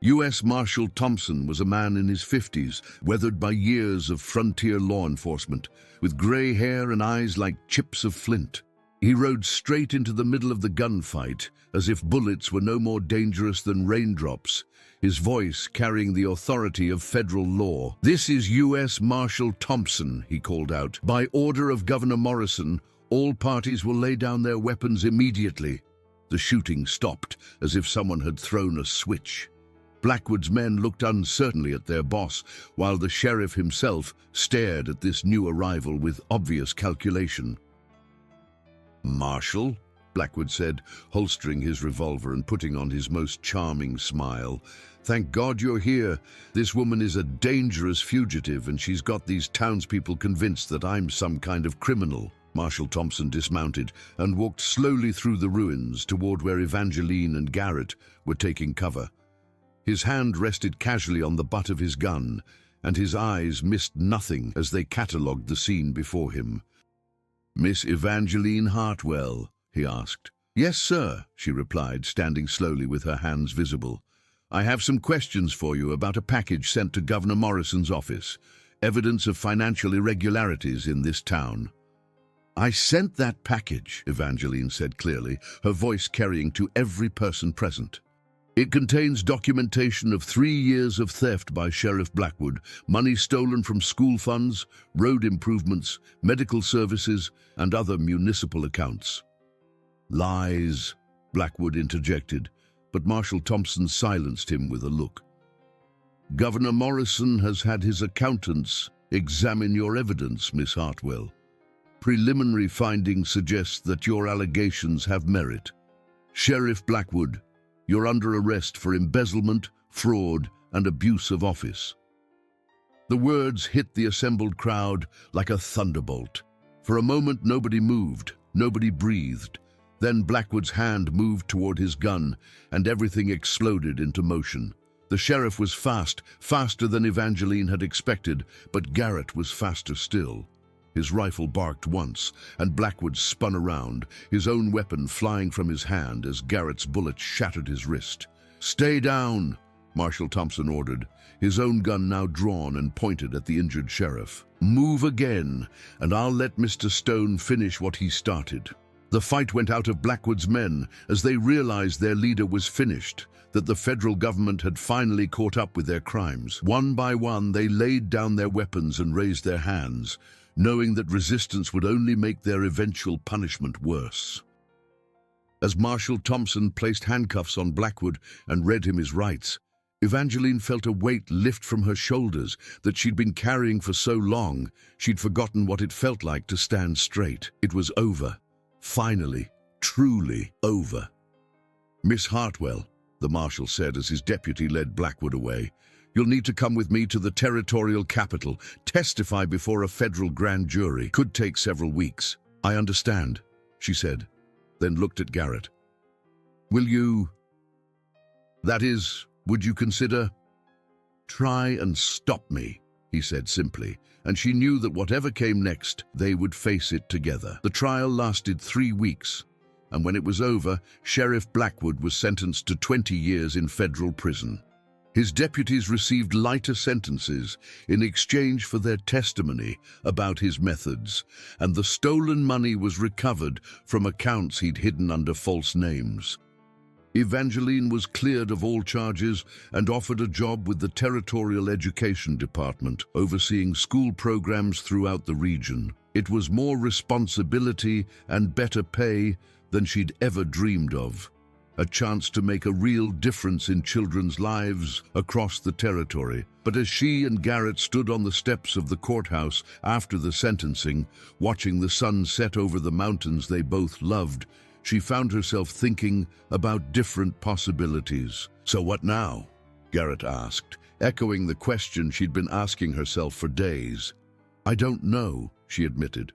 U.S. Marshal Thompson was a man in his 50s, weathered by years of frontier law enforcement, with gray hair and eyes like chips of flint. He rode straight into the middle of the gunfight, as if bullets were no more dangerous than raindrops, his voice carrying the authority of federal law. "This is U.S. Marshal Thompson," he called out. "By order of Governor Morrison, all parties will lay down their weapons immediately." The shooting stopped, as if someone had thrown a switch. Blackwood's men looked uncertainly at their boss, while the sheriff himself stared at this new arrival with obvious calculation. "Marshal?" Blackwood said, holstering his revolver and putting on his most charming smile. "Thank God you're here. This woman is a dangerous fugitive, and she's got these townspeople convinced that I'm some kind of criminal." Marshal Thompson dismounted and walked slowly through the ruins toward where Evangeline and Garrett were taking cover. His hand rested casually on the butt of his gun, and his eyes missed nothing as they catalogued the scene before him. "Miss Evangeline Hartwell?" he asked. "Yes, sir," she replied, standing slowly with her hands visible. "I have some questions for you about a package sent to Governor Morrison's office, evidence of financial irregularities in this town." "I sent that package," Evangeline said clearly, her voice carrying to every person present. "It contains documentation of 3 years of theft by Sheriff Blackwood, money stolen from school funds, road improvements, medical services, and other municipal accounts." "Lies," Blackwood interjected, but Marshal Thompson silenced him with a look. "Governor Morrison has had his accountants examine your evidence, Miss Hartwell. Preliminary findings suggest that your allegations have merit. Sheriff Blackwood, you're under arrest for embezzlement, fraud, and abuse of office." The words hit the assembled crowd like a thunderbolt. For a moment, nobody moved, nobody breathed. Then Blackwood's hand moved toward his gun, and everything exploded into motion. The sheriff was fast, faster than Evangeline had expected, but Garrett was faster still. His rifle barked once, and Blackwood spun around, his own weapon flying from his hand as Garrett's bullet shattered his wrist. "Stay down!" Marshal Thompson ordered, his own gun now drawn and pointed at the injured sheriff. "Move again, and I'll let Mr. Stone finish what he started." The fight went out of Blackwood's men as they realized their leader was finished, that the federal government had finally caught up with their crimes. One by one, they laid down their weapons and raised their hands, knowing that resistance would only make their eventual punishment worse. As Marshal Thompson placed handcuffs on Blackwood and read him his rights, Evangeline felt a weight lift from her shoulders that she'd been carrying for so long, she'd forgotten what it felt like to stand straight. It was over. Finally, truly over. "Miss Hartwell," the marshal said as his deputy led Blackwood away, "you'll need to come with me to the territorial capital, testify before a federal grand jury. Could take several weeks." "I understand," she said, then looked at Garrett. "Will you... that is, would you consider..." "Try and stop me," he said simply, and she knew that whatever came next, they would face it together. The trial lasted 3 weeks, and when it was over, Sheriff Blackwood was sentenced to 20 years in federal prison. His deputies received lighter sentences in exchange for their testimony about his methods, and the stolen money was recovered from accounts he'd hidden under false names. Evangeline was cleared of all charges and offered a job with the Territorial Education Department, overseeing school programs throughout the region. It was more responsibility and better pay than she'd ever dreamed of. A chance to make a real difference in children's lives across the territory. But as she and Garrett stood on the steps of the courthouse after the sentencing, watching the sun set over the mountains they both loved, she found herself thinking about different possibilities. "So what now?" Garrett asked, echoing the question she'd been asking herself for days. "I don't know," she admitted.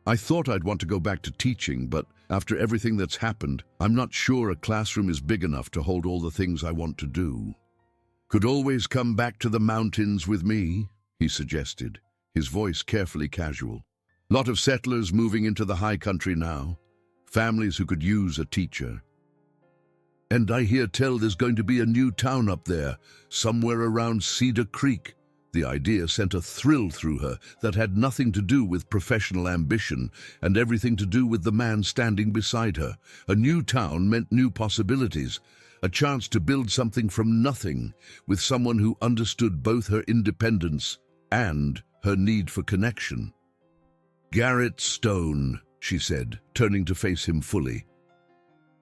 "I thought I'd want to go back to teaching, but after everything that's happened, I'm not sure a classroom is big enough to hold all the things I want to do." "Could always come back to the mountains with me," he suggested, his voice carefully casual. "Lot of settlers moving into the high country now. Families who could use a teacher. And I hear tell there's going to be a new town up there, somewhere around Cedar Creek." The idea sent a thrill through her that had nothing to do with professional ambition and everything to do with the man standing beside her. A new town meant new possibilities, a chance to build something from nothing with someone who understood both her independence and her need for connection. "Garrett Stone," she said, turning to face him fully.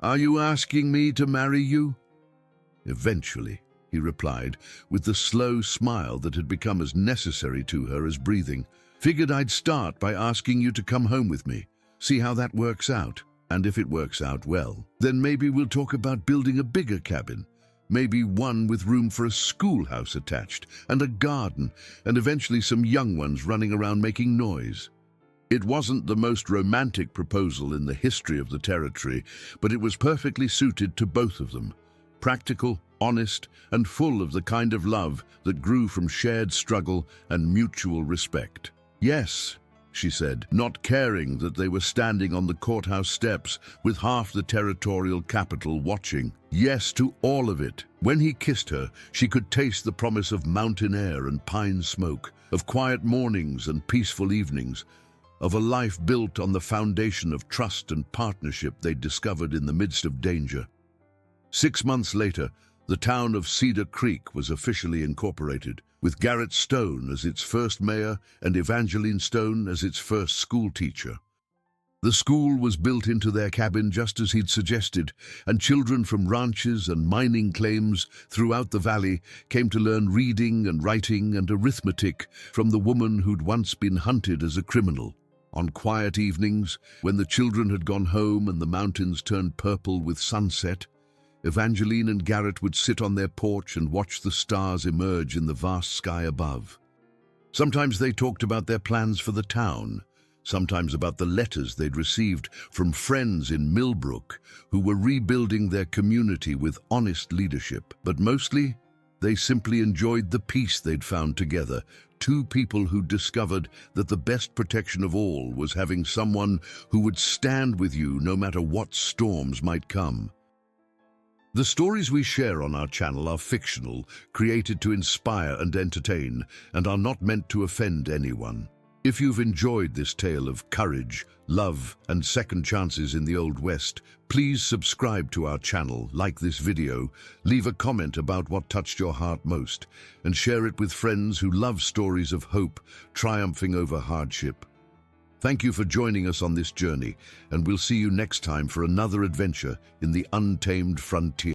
"Are you asking me to marry you?" "Eventually," he replied, with the slow smile that had become as necessary to her as breathing. "Figured I'd start by asking you to come home with me, see how that works out. And if it works out well, then maybe we'll talk about building a bigger cabin, maybe one with room for a schoolhouse attached, and a garden, and eventually some young ones running around making noise." It wasn't the most romantic proposal in the history of the territory, but it was perfectly suited to both of them. Practical, honest, and full of the kind of love that grew from shared struggle and mutual respect. "Yes," she said, not caring that they were standing on the courthouse steps with half the territorial capital watching. Yes to all of it. When he kissed her, she could taste the promise of mountain air and pine smoke, of quiet mornings and peaceful evenings, of a life built on the foundation of trust and partnership they'd discovered in the midst of danger. 6 months later, the town of Cedar Creek was officially incorporated, with Garrett Stone as its first mayor and Evangeline Stone as its first school teacher. The school was built into their cabin just as he'd suggested, and children from ranches and mining claims throughout the valley came to learn reading and writing and arithmetic from the woman who'd once been hunted as a criminal. On quiet evenings, when the children had gone home and the mountains turned purple with sunset, Evangeline and Garrett would sit on their porch and watch the stars emerge in the vast sky above. Sometimes they talked about their plans for the town, sometimes about the letters they'd received from friends in Millbrook who were rebuilding their community with honest leadership. But mostly, they simply enjoyed the peace they'd found together, two people who discovered that the best protection of all was having someone who would stand with you no matter what storms might come. The stories we share on our channel are fictional, created to inspire and entertain, and are not meant to offend anyone. If you've enjoyed this tale of courage, love, and second chances in the Old West, please subscribe to our channel, like this video, leave a comment about what touched your heart most, and share it with friends who love stories of hope triumphing over hardship. Thank you for joining us on this journey, and we'll see you next time for another adventure in the untamed frontier.